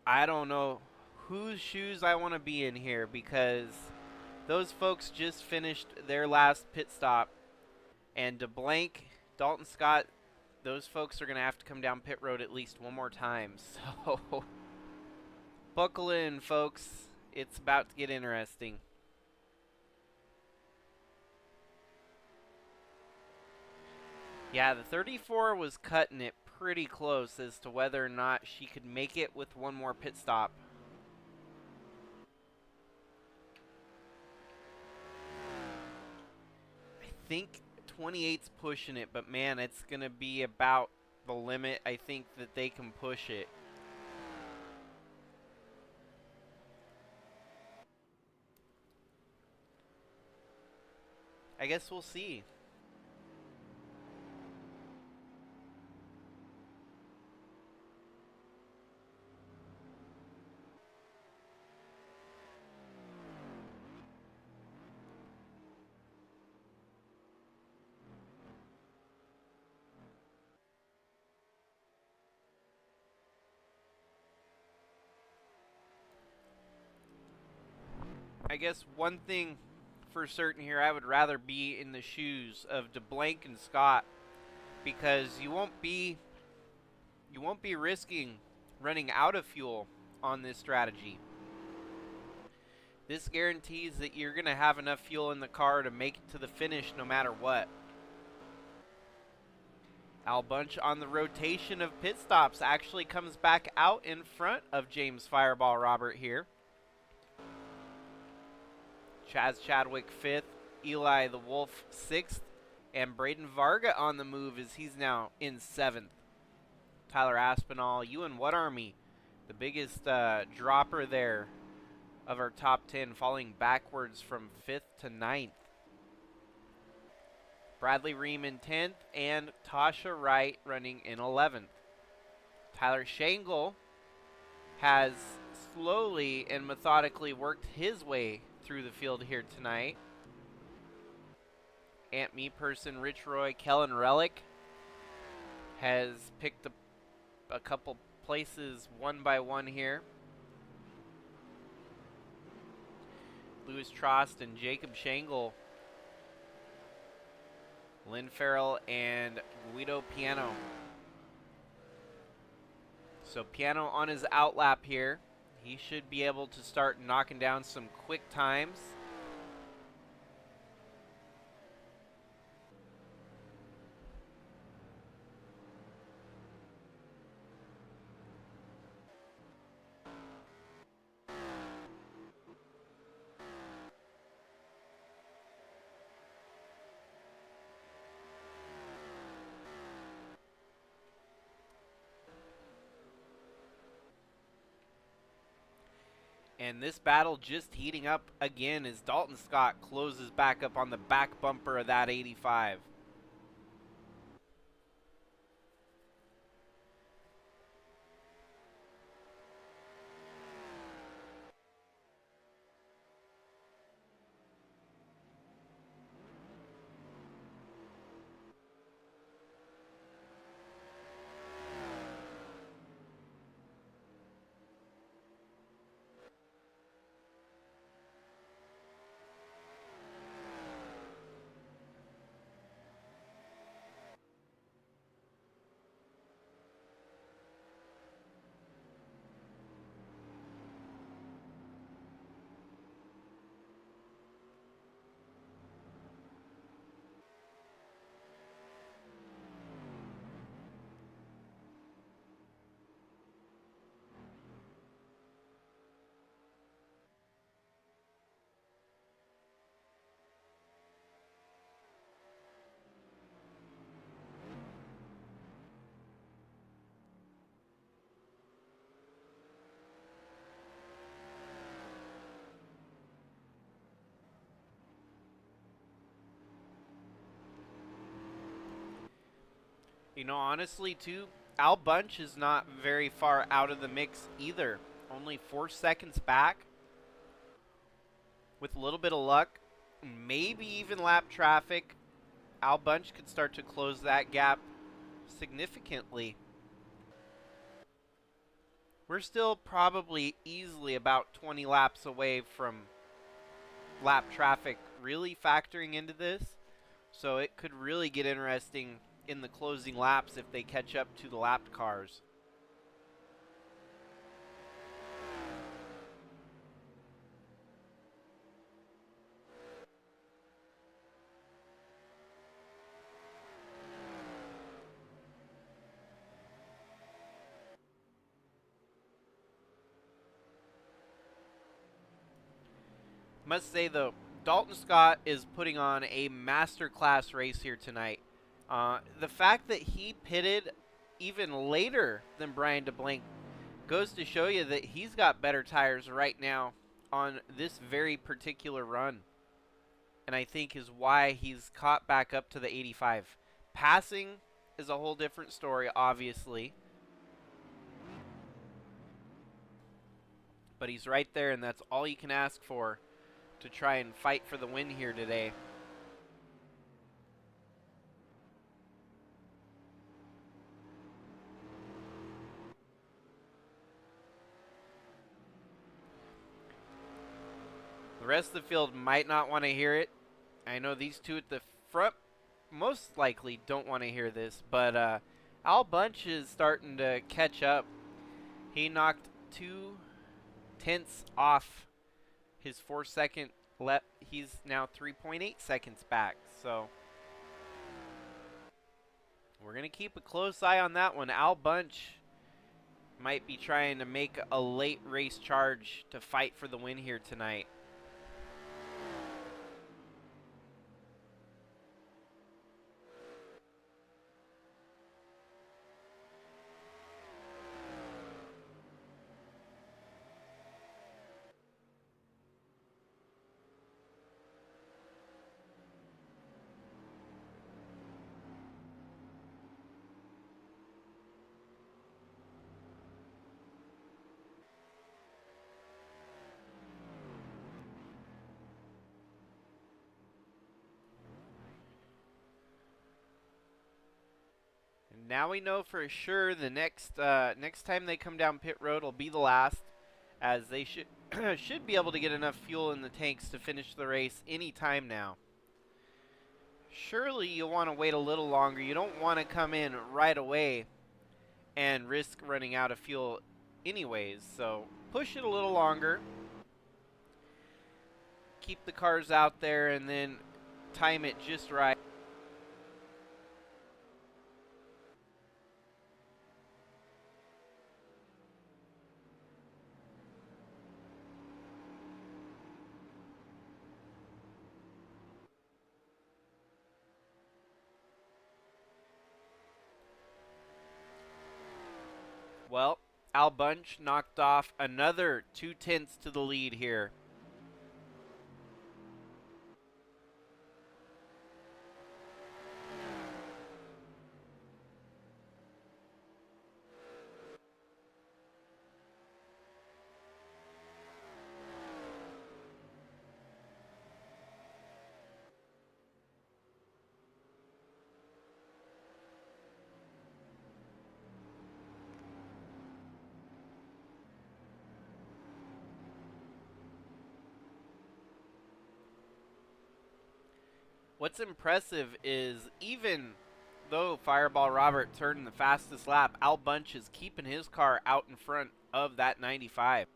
I don't know whose shoes I want to be in here, because those folks just finished their last pit stop. And DeBlanc, Dalton Scott, those folks are going to have to come down pit road at least one more time. So buckle in, folks. It's about to get interesting. Yeah, the 34 was cutting it pretty close as to whether or not she could make it with one more pit stop. I think 28's pushing it, but man, it's going to be about the limit. I think that they can push it. I guess we'll see. I guess one thing for certain here, I would rather be in the shoes of DeBlanc and Scott, because you won't be risking running out of fuel on this strategy. This guarantees that you're going to have enough fuel in the car to make it to the finish no matter what. Al Bunch on the rotation of pit stops actually comes back out in front of James Fireball Robert here. Chaz Chadwick 5th, Eli The Wolf 6th, and Braden Varga on the move as he's now in 7th. Tyler Aspinall, Ewan What Army, the biggest dropper there of our top 10, falling backwards from 5th to 9th. Bradley Reim in 10th, and Tasha Wright running in 11th. Tyler Shangle has slowly and methodically worked his way through the field here tonight. Ant Me Person, Rich Roy, Kellen Relic has picked a couple places one by one here. Louis Trost and Jacob Shangle, Lynn Farrell and Guido Piano. So Piano on his outlap here. He should be able to start knocking down some quick times. And this battle just heating up again as Dalton Scott closes back up on the back bumper of that 85. You know, honestly, too, Al Bunch is not very far out of the mix either. Only 4 seconds back. With a little bit of luck, maybe even lap traffic, Al Bunch could start to close that gap significantly. We're still probably easily about 20 laps away from lap traffic really factoring into this. So it could really get interesting in the closing laps if they catch up to the lapped cars. Must say, though, Dalton Scott is putting on a masterclass race here tonight. The fact that he pitted even later than Brian DeBlanc goes to show you that he's got better tires right now on this very particular run. And I think is why he's caught back up to the 85. Passing is a whole different story, obviously. But he's right there, and that's all you can ask for to try and fight for the win here today. The rest of the field might not want to hear it. I know these two at the front most likely don't want to hear this, but Al Bunch is starting to catch up. He knocked 0.2 off his 4-second lap. He's now 3.8 seconds back. So we're going to keep a close eye on that one. Al Bunch might be trying to make a late race charge to fight for the win here tonight. Now we know for sure the next time they come down pit road will be the last, as they should be able to get enough fuel in the tanks to finish the race any time now. Surely you'll want to wait a little longer. You don't want to come in right away and risk running out of fuel anyways, so push it a little longer. Keep the cars out there and then time it just right. Well, Al Bunch knocked off another 0.2 to the lead here. What's impressive is even though Fireball Robert turned the fastest lap, Al Bunch is keeping his car out in front of that 95.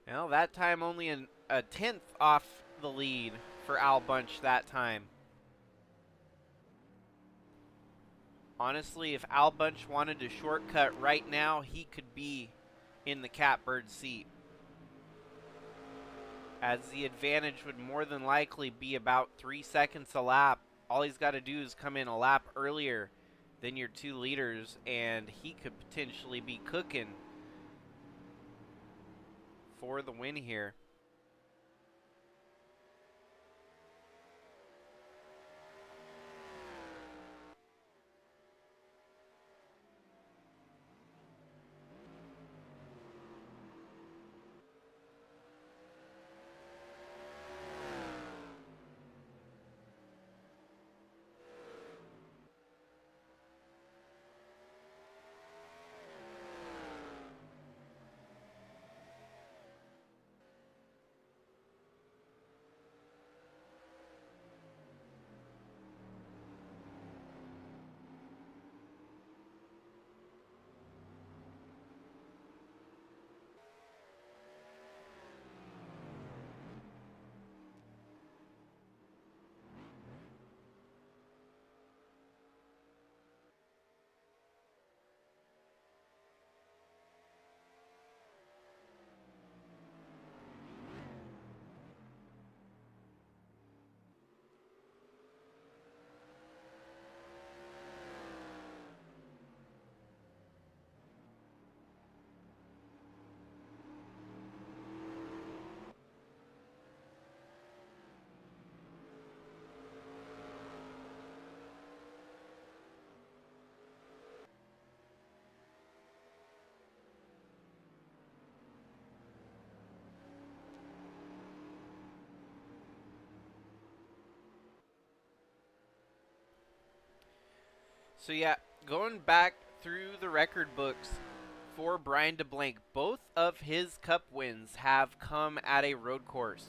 Well, that time only a 1/10 off the lead for Al Bunch that time. Honestly, if Al Bunch wanted to shortcut right now, he could be in the catbird seat, as the advantage would more than likely be about 3 seconds a lap. All he's got to do is come in a lap earlier than your 2 leaders, and he could potentially be cooking for the win here. So yeah, going back through the record books for Brian DeBlank, both of his Cup wins have come at a road course.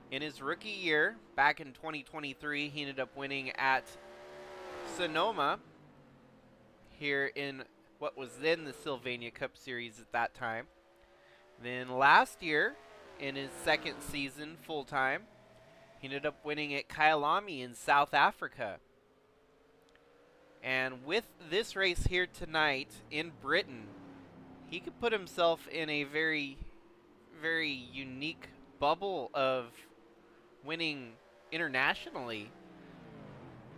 In his rookie year, back in 2023, he ended up winning at Sonoma here in what was then the Sylvania Cup Series at that time. Then last year, in his second season full-time, he ended up winning at Kyalami in South Africa. And with this race here tonight in Britain, he could put himself in a very, very unique bubble of winning internationally.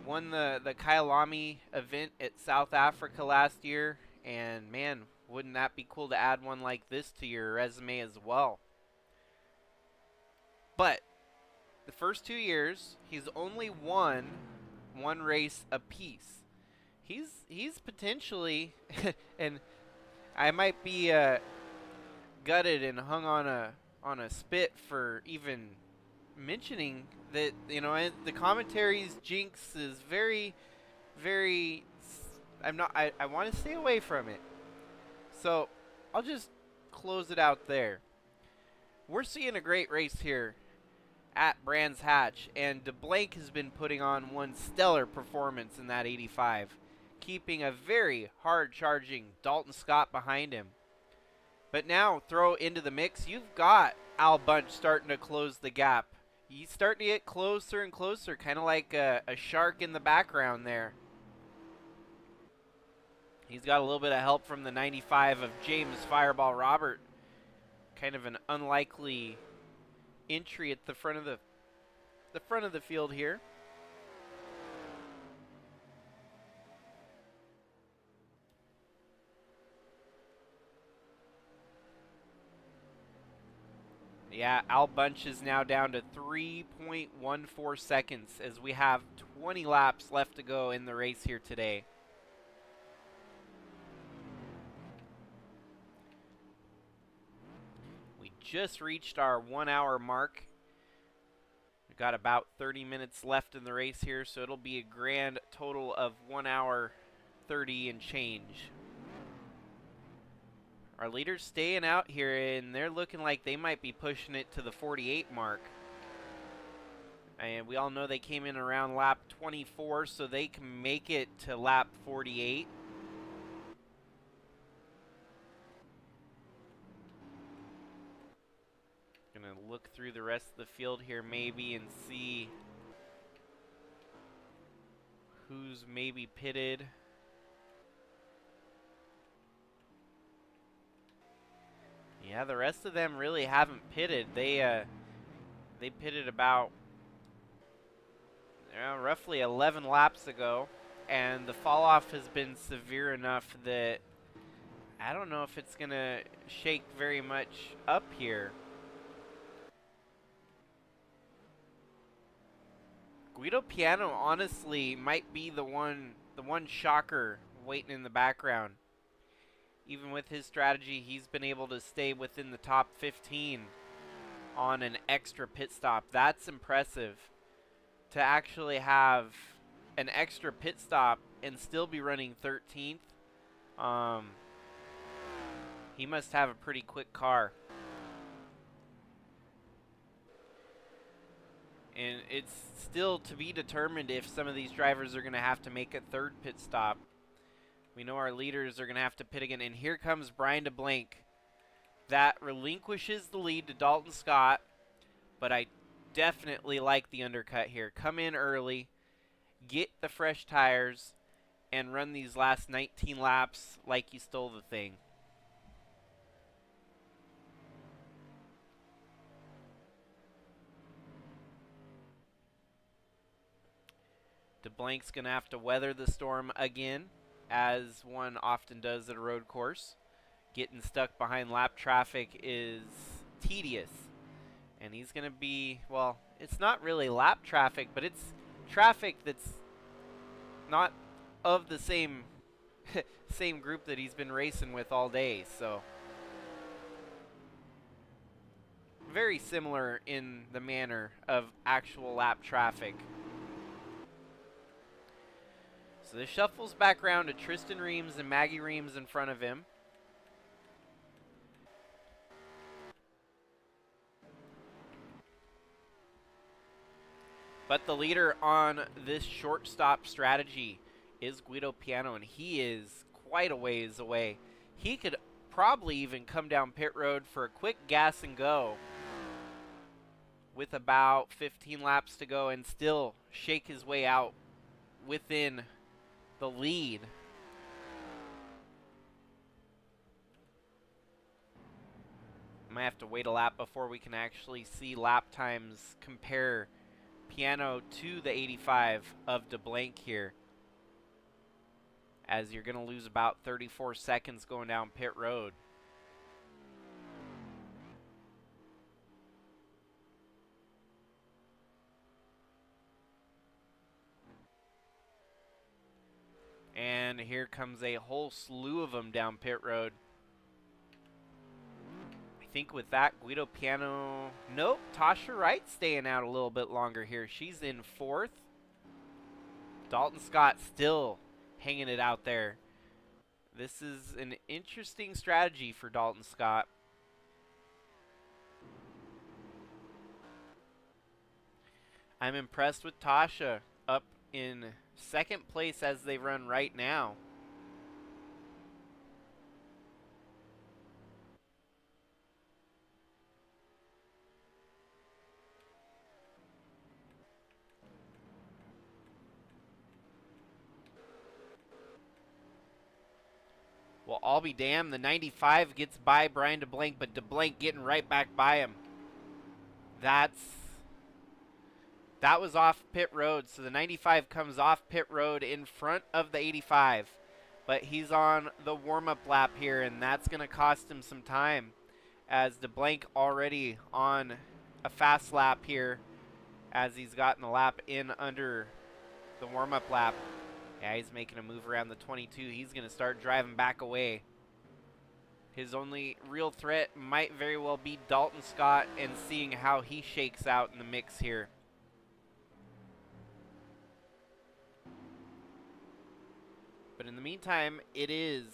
Won the Kyalami event at South Africa last year, and man, wouldn't that be cool to add one like this to your resume as well. But the first 2 years, he's only won one race apiece. He's potentially, and I might be gutted and hung on a spit for even mentioning that, you know, the commentary's jinx is very, very. I want to stay away from it. So I'll just close it out there. We're seeing a great race here at Brands Hatch, and DeBlank has been putting on one stellar performance in that 85. Keeping a very hard-charging Dalton Scott behind him. But now, throw into the mix, you've got Al Bunch starting to close the gap. He's starting to get closer and closer, kind of like a shark in the background there. He's got a little bit of help from the 95 of James Fireball Robert. Kind of an unlikely entry at the front of the field here. Yeah, Al Bunch is now down to 3.14 seconds as we have 20 laps left to go in the race here today. We just reached our 1 hour mark. We've got about 30 minutes left in the race here, so it'll be a grand total of 1 hour 30 and change. Our leaders staying out here, and they're looking like they might be pushing it to the 48 mark. And we all know they came in around lap 24, so they can make it to lap 48. Gonna look through the rest of the field here maybe and see who's maybe pitted. Yeah, the rest of them really haven't pitted. They pitted about roughly 11 laps ago, and the fall off has been severe enough that I don't know if it's going to shake very much up here. Guido Piano honestly might be the one shocker waiting in the background. Even with his strategy, he's been able to stay within the top 15 on an extra pit stop. That's impressive. To actually have an extra pit stop and still be running 13th. He must have a pretty quick car. And it's still to be determined if some of these drivers are going to have to make a third pit stop. We know our leaders are going to have to pit again. And here comes Brian DeBlanc. That relinquishes the lead to Dalton Scott. But I definitely like the undercut here. Come in early, get the fresh tires, and run these last 19 laps like you stole the thing. DeBlanc's going to have to weather the storm again, as one often does at a road course. Getting stuck behind lap traffic is tedious. And he's going to be, well, it's not really lap traffic, but it's traffic that's not of the same same group that he's been racing with all day. So very similar in the manner of actual lap traffic. So this shuffles back around to Tristan Reams and Maggie Reams in front of him. But the leader on this short stop strategy is Guido Piano, and he is quite a ways away. He could probably even come down pit road for a quick gas and go with about 15 laps to go and still shake his way out within the lead. Might have to wait a lap before we can actually see lap times compare Piano to the 85 of DeBlanc here, as you're going to lose about 34 seconds going down pit road. And here comes a whole slew of them down pit road. I think with that, Guido Piano... Nope, Tasha Wright staying out a little bit longer here. She's in 4th. Dalton Scott still hanging it out there. This is an interesting strategy for Dalton Scott. I'm impressed with Tasha up in 2nd place as they run right now. Well, I'll be damned. The 95 gets by Brian DeBlanc, but DeBlanc getting right back by him. That was off pit road, so the 95 comes off pit road in front of the 85. But he's on the warm-up lap here, and that's going to cost him some time, as DeBlanc already on a fast lap here, as he's gotten a lap in under the warm-up lap. Yeah, he's making a move around the 22. He's going to start driving back away. His only real threat might very well be Dalton Scott, and seeing how he shakes out in the mix here. But in the meantime, it is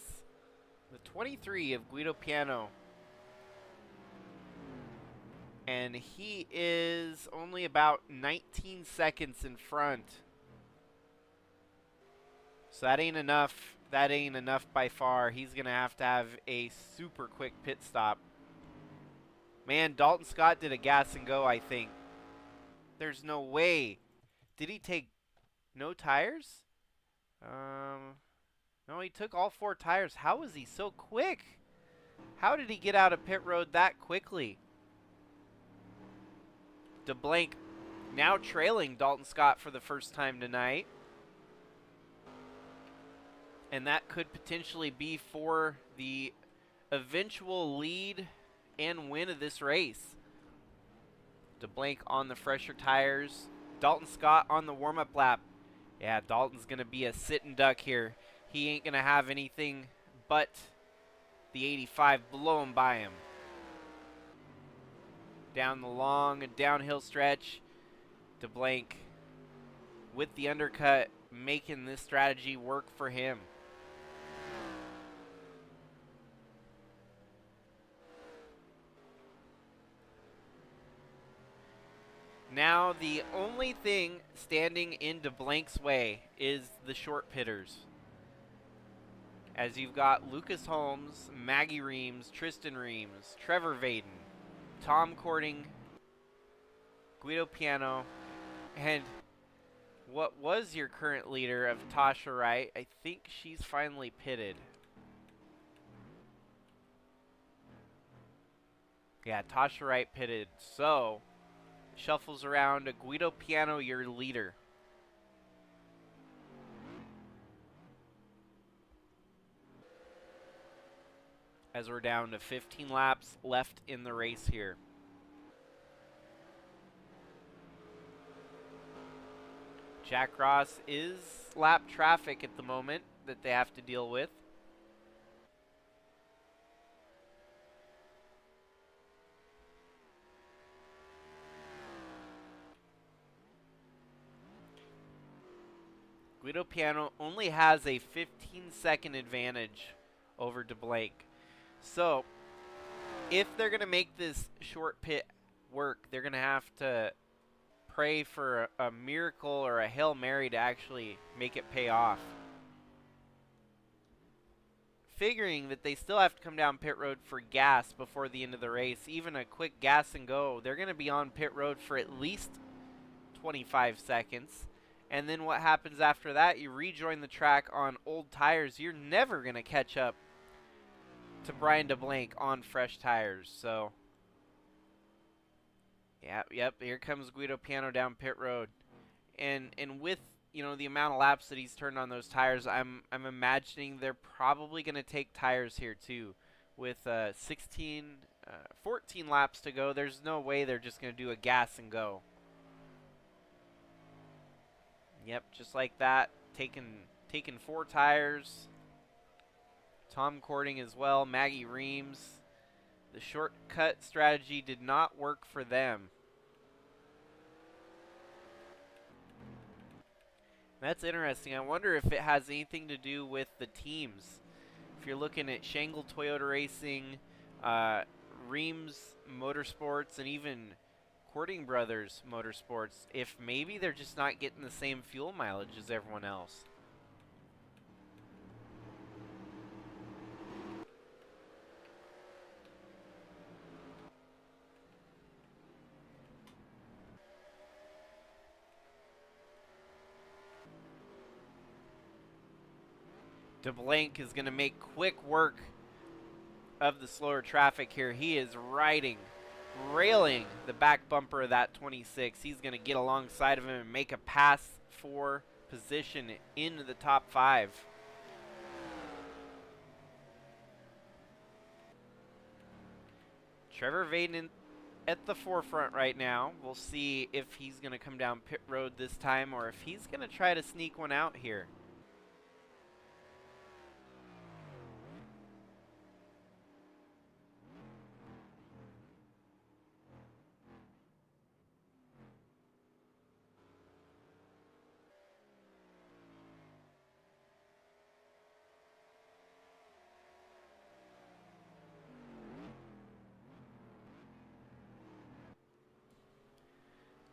the 23 of Guido Piano. And he is only about 19 seconds in front. So that ain't enough. That ain't enough by far. He's going to have a super quick pit stop. Man, Dalton Scott did a gas and go, I think. There's no way. Did he take no tires? No, he took all 4 tires. How was he so quick? How did he get out of pit road that quickly? DeBlanc now trailing Dalton Scott for the first time tonight. And that could potentially be for the eventual lead and win of this race. DeBlank on the fresher tires. Dalton Scott on the warm-up lap. Yeah, Dalton's going to be a sitting duck here. He ain't going to have anything but the 85 blowing by him. Down the long downhill stretch, DeBlank with the undercut, making this strategy work for him. Now, the only thing standing in DeBlank's way is the short pitters. As you've got Lucas Holmes, Maggie Reams, Tristan Reams, Trevor Vaden, Tom Cording, Guido Piano, and what was your current leader of Tasha Wright? I think she's finally pitted. Yeah, Tasha Wright pitted. So, shuffles around to Guido Piano, your leader. As we're down to 15 laps left in the race here. Jack Ross is lap traffic at the moment that they have to deal with. Guido Piano only has a 15-second advantage over DeBlank. So, if they're going to make this short pit work, they're going to have to pray for a miracle or a Hail Mary to actually make it pay off. Figuring that they still have to come down pit road for gas before the end of the race, even a quick gas and go, they're going to be on pit road for at least 25 seconds. And then what happens after that? You rejoin the track on old tires. You're never going to catch up to Brian DeBlank on fresh tires. So, yep, here comes Guido Piano down pit road. And with, you know, the amount of laps that he's turned on those tires, I'm imagining they're probably going to take tires here too. With 14 laps to go, there's no way they're just going to do a gas and go. Yep, just like that, taking 4 tires. Tom Cording as well, Maggie Reams. The shortcut strategy did not work for them. That's interesting. I wonder if it has anything to do with the teams. If you're looking at Shangle Toyota Racing, Reams Motorsports, and even Cording Brothers Motorsports, if maybe they're just not getting the same fuel mileage as everyone else. DeBlank is going to make quick work of the slower traffic here. He is railing the back bumper of that 26. He's going to get alongside of him and make a pass for position into the top 5. Trevor Vaden at the forefront right now. We'll see if he's going to come down pit road this time or if he's going to try to sneak one out here.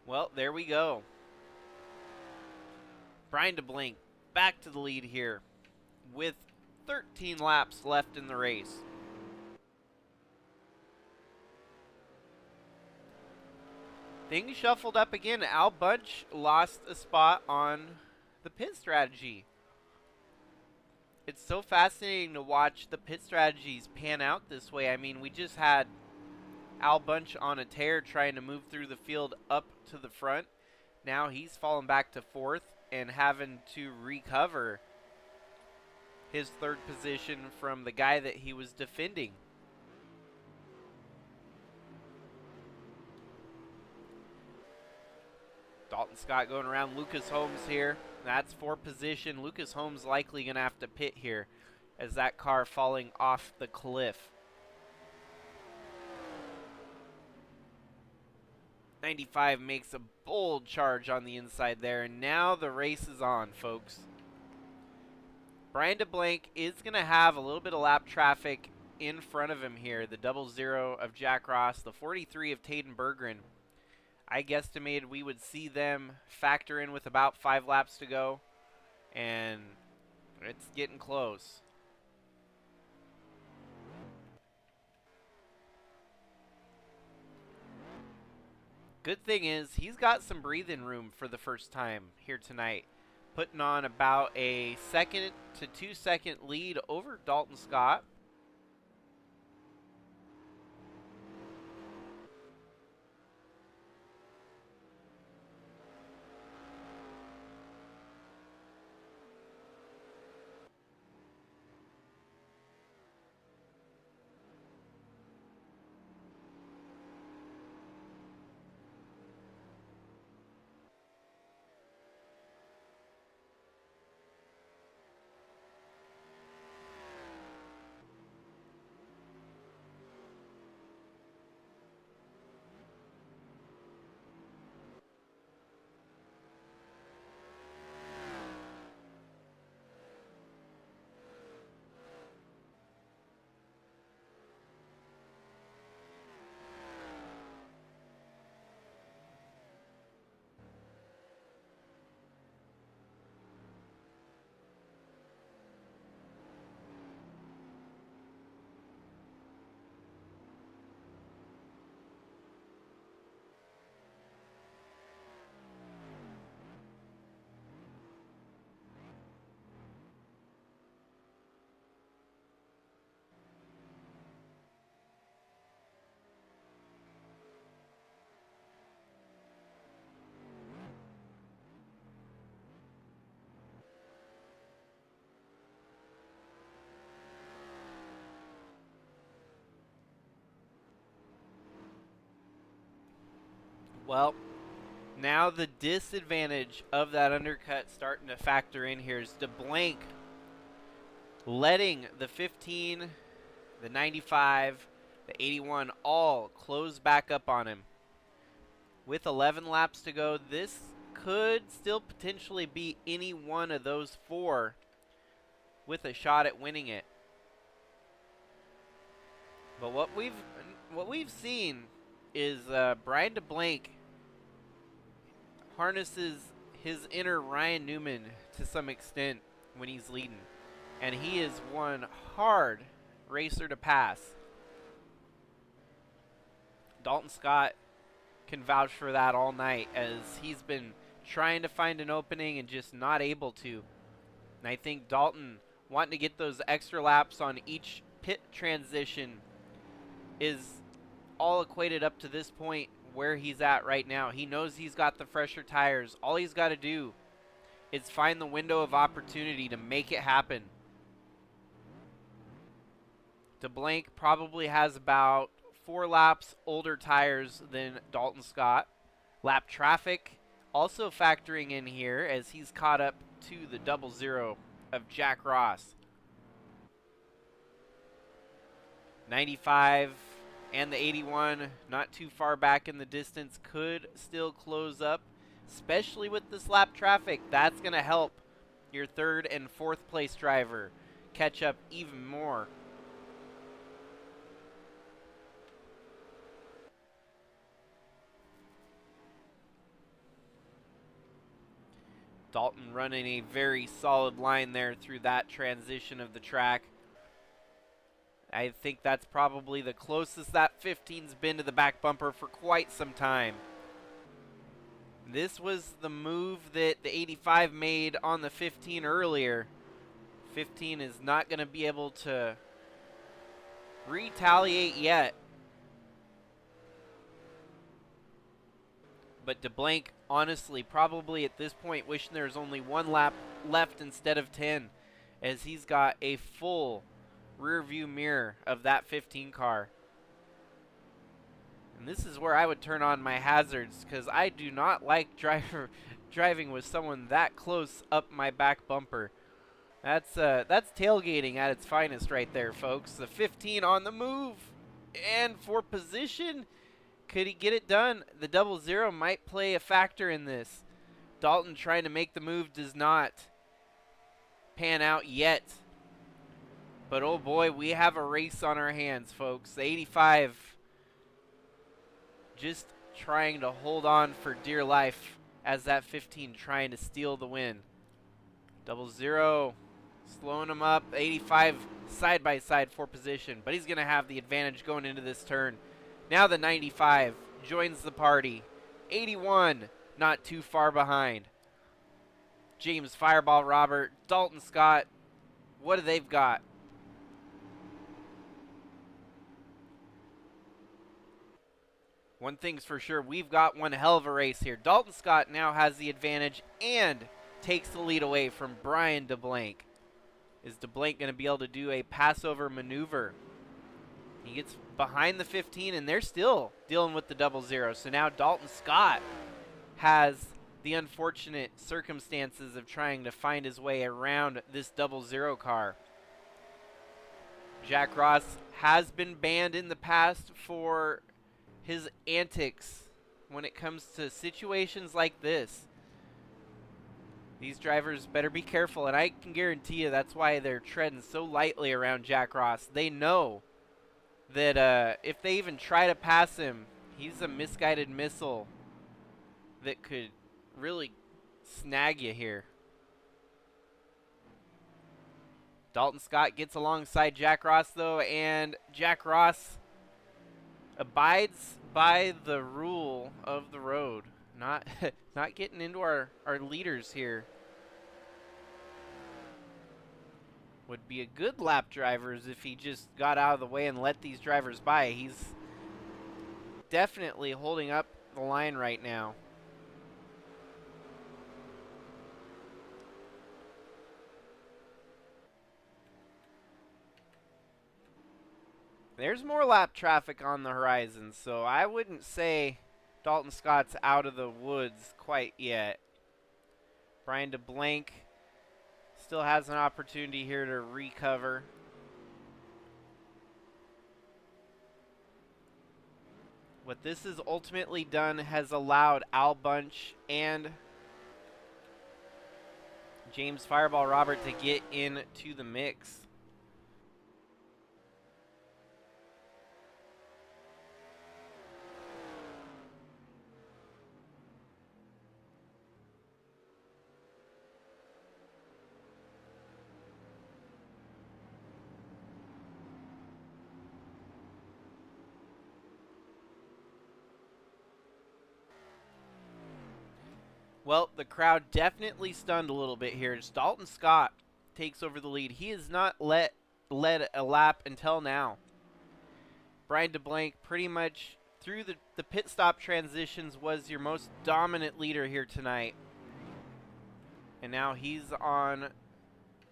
Well, there we go. Brian DeBlank back to the lead here with 13 laps left in the race. Things shuffled up again. Al Bunch lost a spot on the pit strategy. It's so fascinating to watch the pit strategies pan out this way. I mean, we just had Al Bunch on a tear trying to move through the field up to the front. Now he's fallen back to 4th and having to recover his 3rd position from the guy that he was defending Dalton Scott going around Lucas Holmes here. That's for position. Lucas Holmes likely going to have to pit here as that car falling off the cliff. 95 makes a bold charge on the inside there, and now the race is on, folks. Brian DeBlanc is going to have a little bit of lap traffic in front of him here. The 00 of Jack Ross, the 43 of Taden Berggren. I guesstimated we would see them factor in with about 5 laps to go, and it's getting close. Good thing is he's got some breathing room for the first time here tonight, putting on about a 1 to 2 second lead over Dalton Scott. Well, now the disadvantage of that undercut starting to factor in here is DeBlanc letting the 15, the 95, the 81 all close back up on him. With 11 laps to go, this could still potentially be any one of those 4 with a shot at winning it. But what we've seen is Brian DeBlanc harnesses his inner Ryan Newman to some extent when he's leading. And he is one hard racer to pass. Dalton Scott can vouch for that all night as he's been trying to find an opening and just not able to. And I think Dalton wanting to get those extra laps on each pit transition is all equated up to this point where he's at right now. He knows he's got the fresher tires. All he's got to do is find the window of opportunity to make it happen. DeBlanc probably has about 4 laps older tires than Dalton Scott. Lap traffic also factoring in here as he's caught up to the 00 of Jack Ross. 95 and the 81 not too far back in the distance could still close up, especially with this lap traffic. That's going to help your 3rd and 4th place driver catch up even more. Dalton running a very solid line there through that transition of the track. I think that's probably the closest that 15's been to the back bumper for quite some time. This was the move that the 85 made on the 15 earlier. 15 is not going to be able to retaliate yet. But DeBlanc, honestly, probably at this point wishing there's only 1 lap left instead of 10, as he's got a full rear view mirror of that 15 car. And this is where I would turn on my hazards, because I do not like driving with someone that close up my back bumper. That's tailgating at its finest right there, folks. The 15 on the move. And for position, could he get it done? The 00 might play a factor in this. Dalton trying to make the move does not pan out yet. But oh boy, we have a race on our hands, folks. The 85 just trying to hold on for dear life as that 15 trying to steal the win. 00 slowing him up. 85 side by side for position, but he's going to have the advantage going into this turn. Now the 95 joins the party. 81 not too far behind. James Fireball Robert, Dalton Scott, what do they've got? One thing's for sure, we've got one hell of a race here. Dalton Scott now has the advantage and takes the lead away from Brian DeBlank. Is DeBlank going to be able to do a passover maneuver? He gets behind the 15, and they're still dealing with the 00. So now Dalton Scott has the unfortunate circumstances of trying to find his way around this 00 car. Jack Ross has been banned in the past for his antics when it comes to situations like this. These drivers better be careful, and I can guarantee you that's why they're treading so lightly around Jack Ross. They know that if they even try to pass him, he's a misguided missile that could really snag you here. Dalton Scott gets alongside Jack Ross, though, and Jack Ross abides by the rule of the road. Not getting into our leaders here. Would be a good lap drivers if he just got out of the way and let these drivers by. He's definitely holding up the line right now. There's more lap traffic on the horizon, so I wouldn't say Dalton Scott's out of the woods quite yet. Brian DeBlank still has an opportunity here to recover. What this has ultimately done has allowed Al Bunch and James Fireball Robert to get into the mix. Well, the crowd definitely stunned a little bit here. As Dalton Scott takes over the lead. He has not led a lap until now. Brian DeBlank pretty much through the pit stop transitions was your most dominant leader here tonight. And now he's on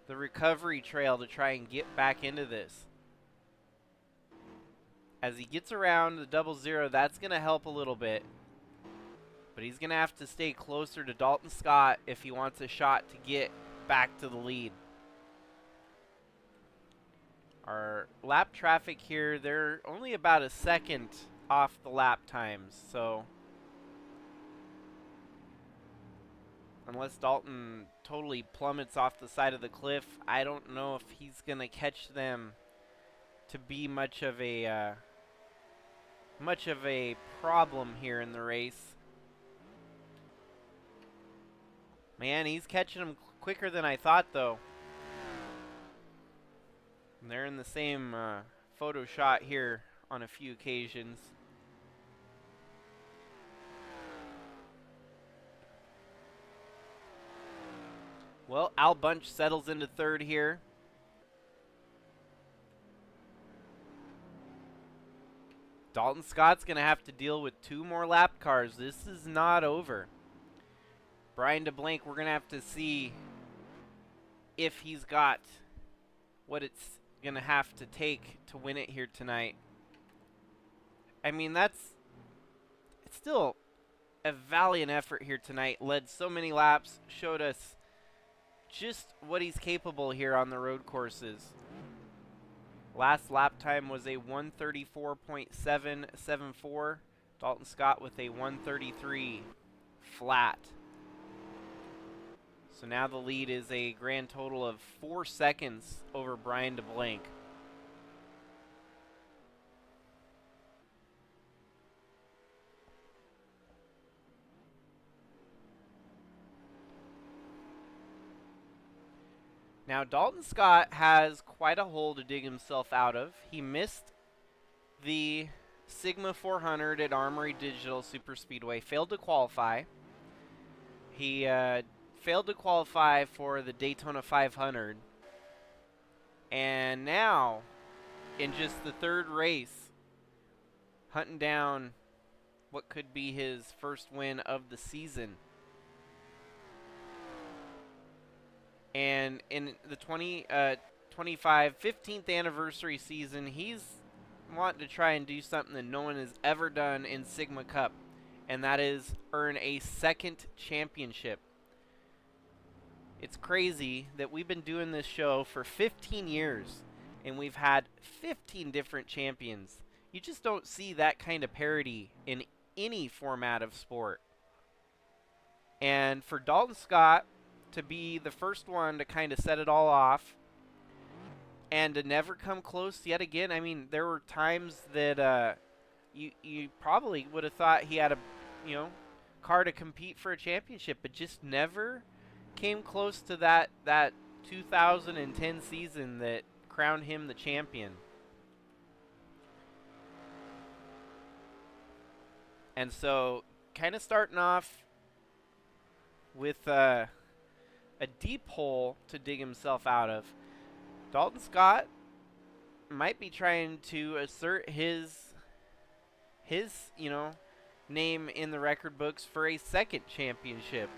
the recovery trail to try and get back into this. As he gets around the 00, that's going to help a little bit. But he's going to have to stay closer to Dalton Scott if he wants a shot to get back to the lead. Our lap traffic here, they're only about a second off the lap times. So unless Dalton totally plummets off the side of the cliff, I don't know if he's going to catch them to be much of a problem here in the race. Man, he's catching them quicker than I thought, though. And they're in the same photo shot here on a few occasions. Well, Al Bunch settles into third here. Dalton Scott's going to have to deal with 2 more lap cars. This is not over. Brian DeBlank, we're going to have to see if he's got what it's going to have to take to win it here tonight. I mean, that's it's still a valiant effort here tonight. Led so many laps, showed us just what he's capable here on the road courses. Last lap time was a 134.774. Dalton Scott with a 133 flat. So now the lead is a grand total of 4 seconds over Brian DeBlanc. Now Dalton Scott has quite a hole to dig himself out of. He missed the Sigma 400 at Armory Digital Superspeedway, failed to qualify. He failed to qualify for the Daytona 500. And now, in just the third race, hunting down what could be his first win of the season. And in the 15th anniversary season, he's wanting to try and do something that no one has ever done in Sigma Cup, and that is earn a second championship. It's crazy that we've been doing this show for 15 years, and we've had 15 different champions. You just don't see that kind of parity in any format of sport. And for Dalton Scott to be the first one to kind of set it all off and to never come close yet again. I mean, there were times that you probably would have thought he had a car to compete for a championship, but just never came close to that 2010 season that crowned him the champion. And so kind of starting off with a deep hole to dig himself out of. Dalton Scott might be trying to assert his name in the record books for a second championship.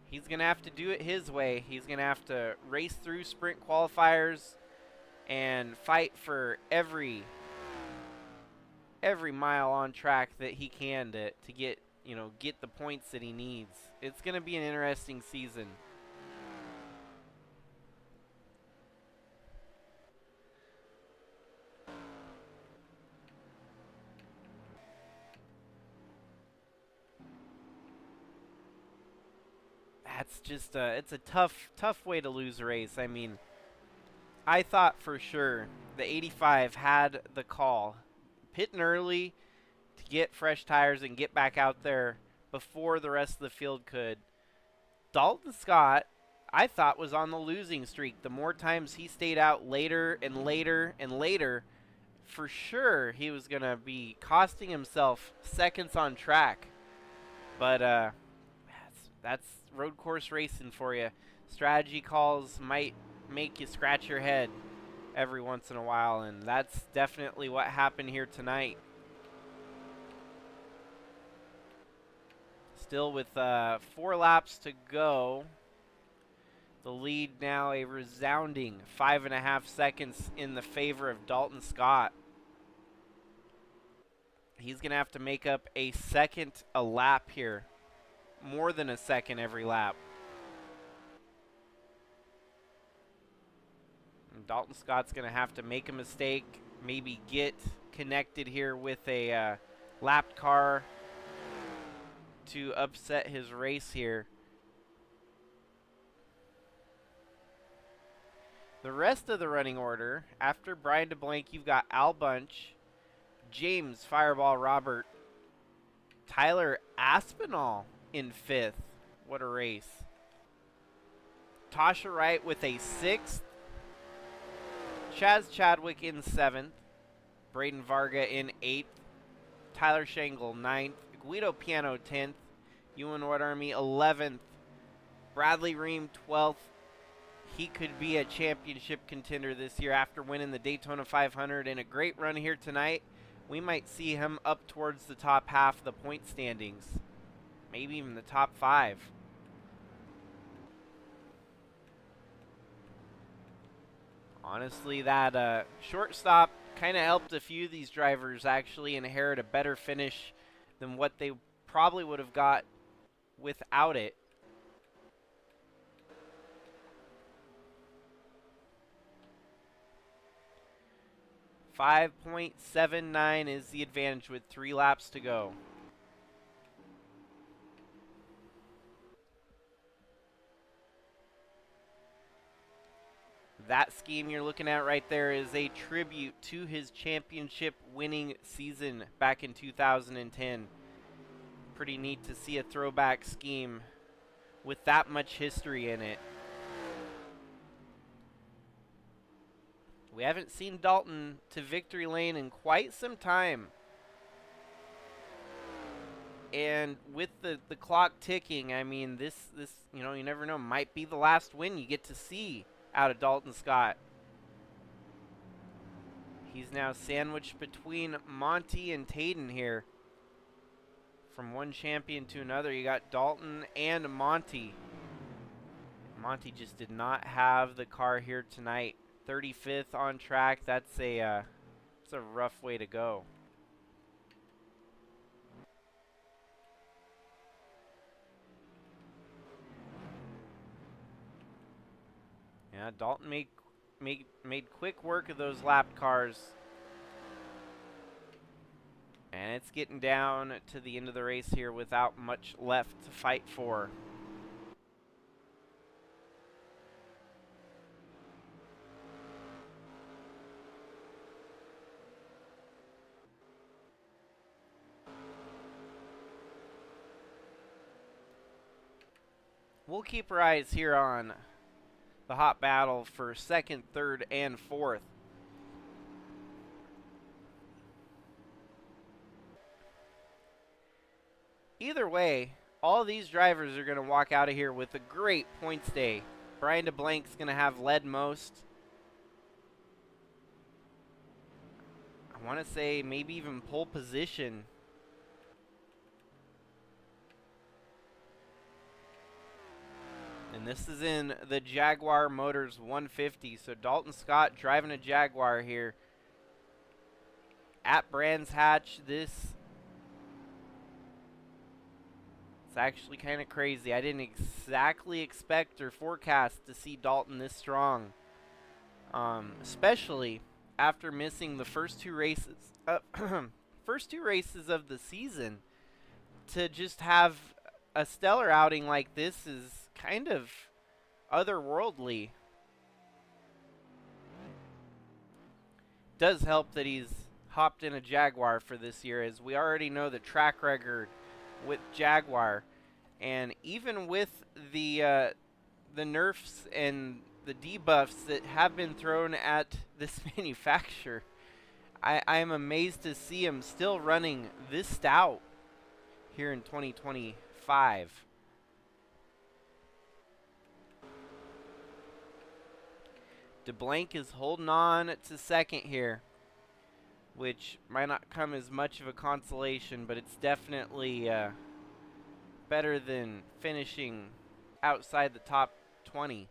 He's going to have to do it his way. He's going to have to race through sprint qualifiers and fight for every mile on track that he can to get the points that he needs. It's going to be an interesting season. That's just it's a tough way to lose a race. I mean, I thought for sure the 85 had the call. Pitting early to get fresh tires and get back out there before the rest of the field could. Dalton Scott, I thought, was on the losing streak. The more times he stayed out later and later and later, for sure he was going to be costing himself seconds on track. But that's road course racing for you. Strategy calls might make you scratch your head every once in a while, and that's definitely what happened here tonight. Still with 4 laps to go. The lead now a resounding 5.5 seconds in the favor of Dalton Scott. He's going to have to make up a second a lap here. More than a second every lap. And Dalton Scott's going to have to make a mistake, maybe get connected here with a lapped car to upset his race here. The rest of the running order, after Brian DeBlanc, you've got Al Bunch, James Fireball Robert, Tyler Aspinall in 5th. What a race. Tasha Wright with a 6th. Chaz Chadwick in 7th. Braden Varga in 8th. Tyler Shangle 9th. Guido Piano 10th. Ewan Wood Army 11th. Bradley Reim 12th. He could be a championship contender this year after winning the Daytona 500 and a great run here tonight. We might see him up towards the top half of the point standings. Maybe even the top 5. Honestly, that shortstop kind of helped a few of these drivers actually inherit a better finish than what they probably would have got without it. .79 is the advantage with 3 laps to go. That scheme you're looking at right there is a tribute to his championship winning season back in 2010. Pretty neat to see a throwback scheme with that much history in it. We haven't seen Dalton to victory lane in quite some time. And with the clock ticking, I mean, this you know, you never know, might be the last win you get to see out of Dalton Scott. He's now sandwiched between Monty and Tayden here. From one champion to another, you got Dalton and Monty. Monty just did not have the car here tonight. 35th on track. That's a rough way to go. Yeah, Dalton made quick work of those lapped cars. And it's getting down to the end of the race here without much left to fight for. We'll keep our eyes here on the hot battle for 2nd, 3rd, and 4th. Either way, all of these drivers are going to walk out of here with a great points day. Brian DeBlank's going to have led most. I want to say maybe even pole position. And this is in the Jaguar Motors 150. So Dalton Scott driving a Jaguar here at Brands Hatch. This is actually kind of crazy. I didn't exactly expect or forecast to see Dalton this strong. Especially after missing the first two races. First two races of the season. To just have a stellar outing like this is kind of otherworldly. Does help that he's hopped in a Jaguar for this year, as we already know the track record with Jaguar, and even with the nerfs and the debuffs that have been thrown at this manufacturer, I am amazed to see him still running this stout here in 2025. DeBlank is holding on to second here, which might not come as much of a consolation, but it's definitely better than finishing outside the top 20.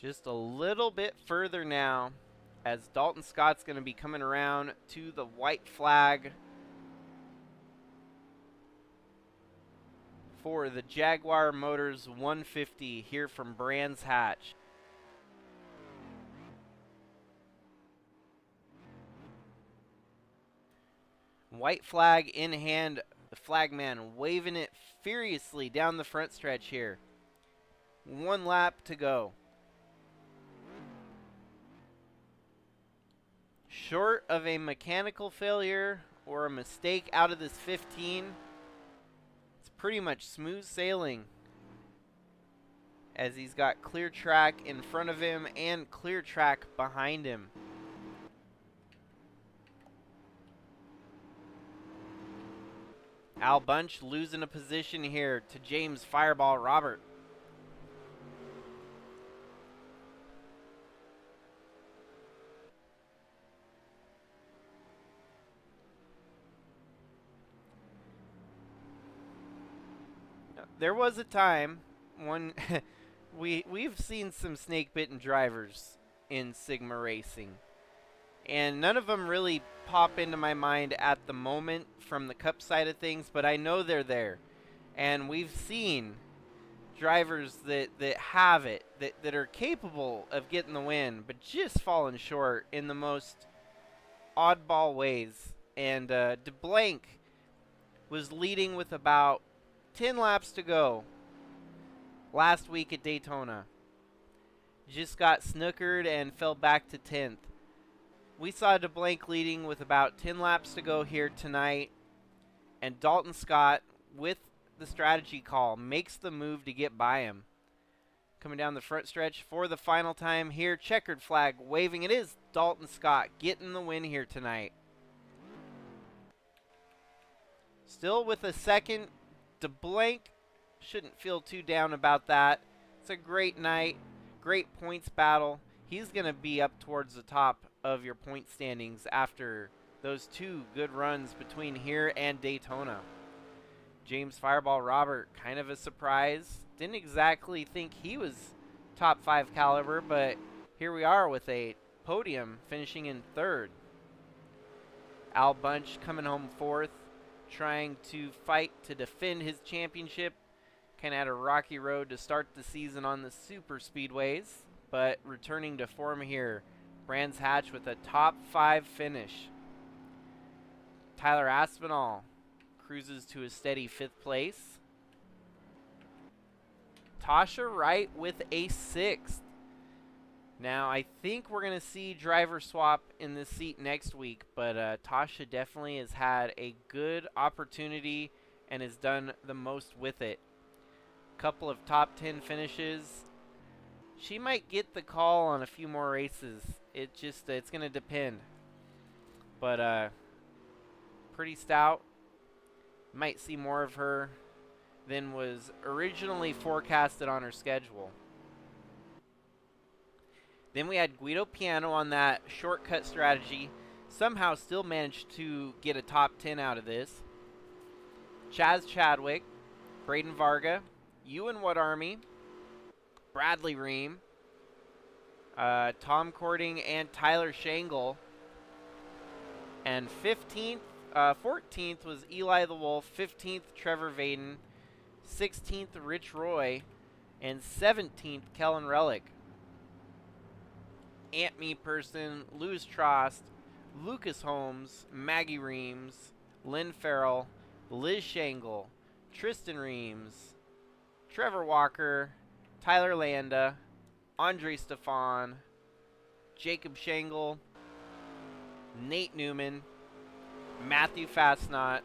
Just a little bit further now, as Dalton Scott's going to be coming around to the white flag for the Jaguar Motors 150 here from Brands Hatch. White flag in hand, the flagman waving it furiously down the front stretch here. 1 lap to go. Short of a mechanical failure or a mistake out of this 15, it's pretty much smooth sailing, as he's got clear track in front of him and clear track behind him. Al Bunch losing a position here to James Fireball Robert. there was a time when we've seen some snake-bitten drivers in Sigma racing, and none of them really pop into my mind at the moment from the Cup side of things, but I know they're there. And we've seen drivers that have it, that are capable of getting the win, but just falling short in the most oddball ways. And DeBlanc was leading with about 10 laps to go last week at Daytona. Just got snookered and fell back to 10th. We saw DeBlanc leading with about 10 laps to go here tonight, and Dalton Scott, with the strategy call, makes the move to get by him. Coming down the front stretch for the final time here, checkered flag waving. It is Dalton Scott getting the win here tonight. Still with a second. DeBlanc shouldn't feel too down about that. It's a great night, great points battle. He's going to be up towards the top of your point standings after those two good runs between here and Daytona. James Fireball Robert, kind of a surprise. Didn't exactly think he was top 5 caliber, but here we are with a podium finishing in 3rd. Al Bunch coming home 4th, trying to fight to defend his championship. Kind of had a rocky road to start the season on the super speedways, but returning to form here. Brands Hatch with a top 5 finish. Tyler Aspinall cruises to a steady 5th place. Tasha Wright with a 6th. Now, I think we're going to see driver swap in this seat next week, but Tasha definitely has had a good opportunity and has done the most with it. Couple of top 10 finishes. She might get the call on a few more races. It's going to depend. But pretty stout. Might see more of her than was originally forecasted on her schedule. Then we had Guido Piano on that shortcut strategy. Somehow still managed to get a top 10 out of this. Chaz Chadwick, Braden Varga, Ewan What Army, Bradley Reim, Tom Cording, and Tyler Shangle. And 14th was Eli The Wolf, 15th Trevor Vaden, 16th Rich Roy, and 17th Kellen Relic. Ant Me Person, Louis Trost, Lucas Holmes, Maggie Reams, Lynn Farrell, Liz Shangle, Tristan Reams, Trevor Walker, Tyler Landa, Andre Stefan, Jacob Shangle, Nate Newman, Matthew Fastnot,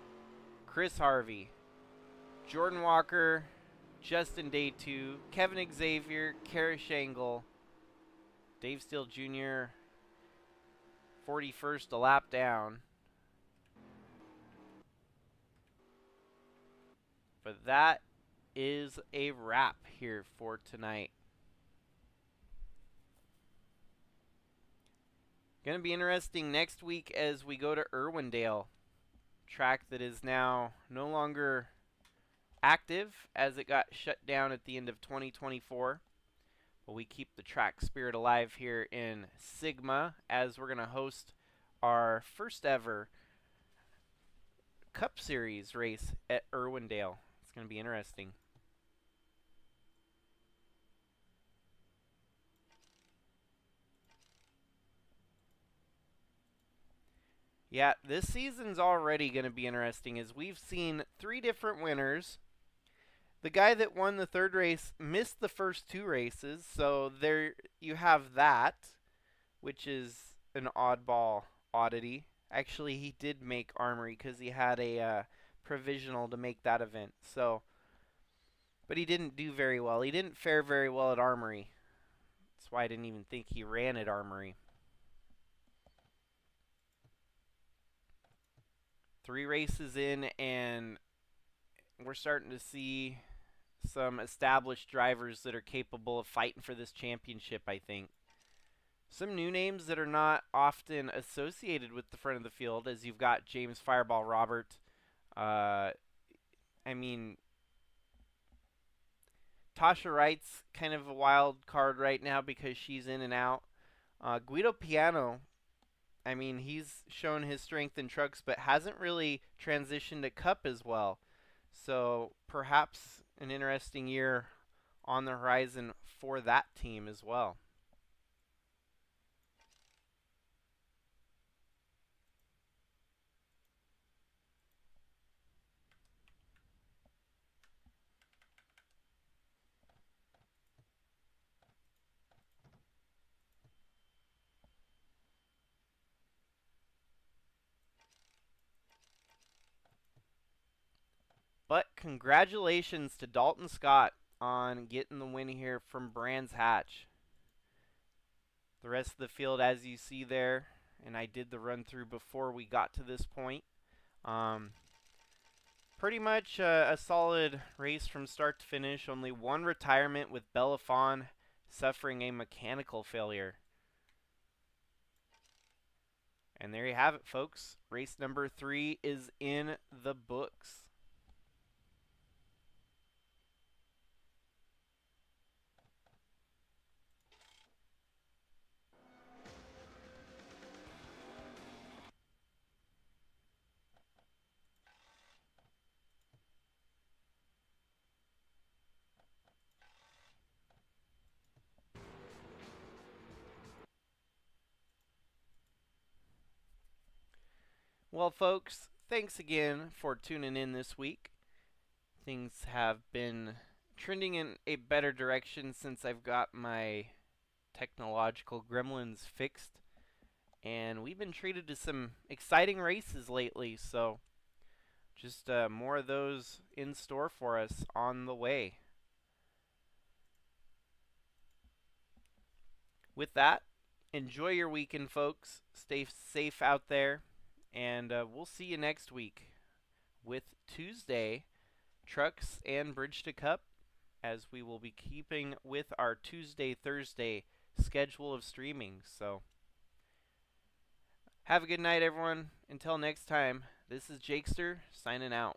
Chris Harvey, Jordan Walker, Justin Day 2, Kevin Xavier, Kara Shangle, Dave Steele Jr., 41st a lap down. But that is a wrap here for tonight. Going to be interesting next week as we go to Irwindale, track that is now no longer active as it got shut down at the end of 2024. But we keep the track spirit alive here in Sigma as we're going to host our first ever Cup Series race at Irwindale. It's going to be interesting. Yeah, this season's already going to be interesting as we've seen 3 different winners. The guy that won the 3rd race missed the first 2 races, so there you have that, which is an oddball oddity. Actually, he did make Armory because he had a provisional to make that event. So, but he didn't do very well. He didn't fare very well at Armory. That's why I didn't even think he ran at Armory. 3 races in, and we're starting to see some established drivers that are capable of fighting for this championship, I think. Some new names that are not often associated with the front of the field, as you've got James Fireball Robert. I mean, Tasha Wright's kind of a wild card right now because she's in and out. Guido Piano, I mean, he's shown his strength in trucks, but hasn't really transitioned to Cup as well. So perhaps an interesting year on the horizon for that team as well. But congratulations to Dalton Scott on getting the win here from Brands Hatch. The rest of the field, as you see there, and I did the run through before we got to this point. Pretty much a solid race from start to finish. Only one retirement with Bellafon suffering a mechanical failure. And there you have it, folks. Race number 3 is in the books. Well, folks, thanks again for tuning in this week. Things have been trending in a better direction since I've got my technological gremlins fixed. And we've been treated to some exciting races lately, so just more of those in store for us on the way. With that, enjoy your weekend, folks. Stay safe out there. And we'll see you next week with Tuesday Trucks and Bridge to Cup, as we will be keeping with our Tuesday-Thursday schedule of streaming. So have a good night, everyone. Until next time, this is Jakester signing out.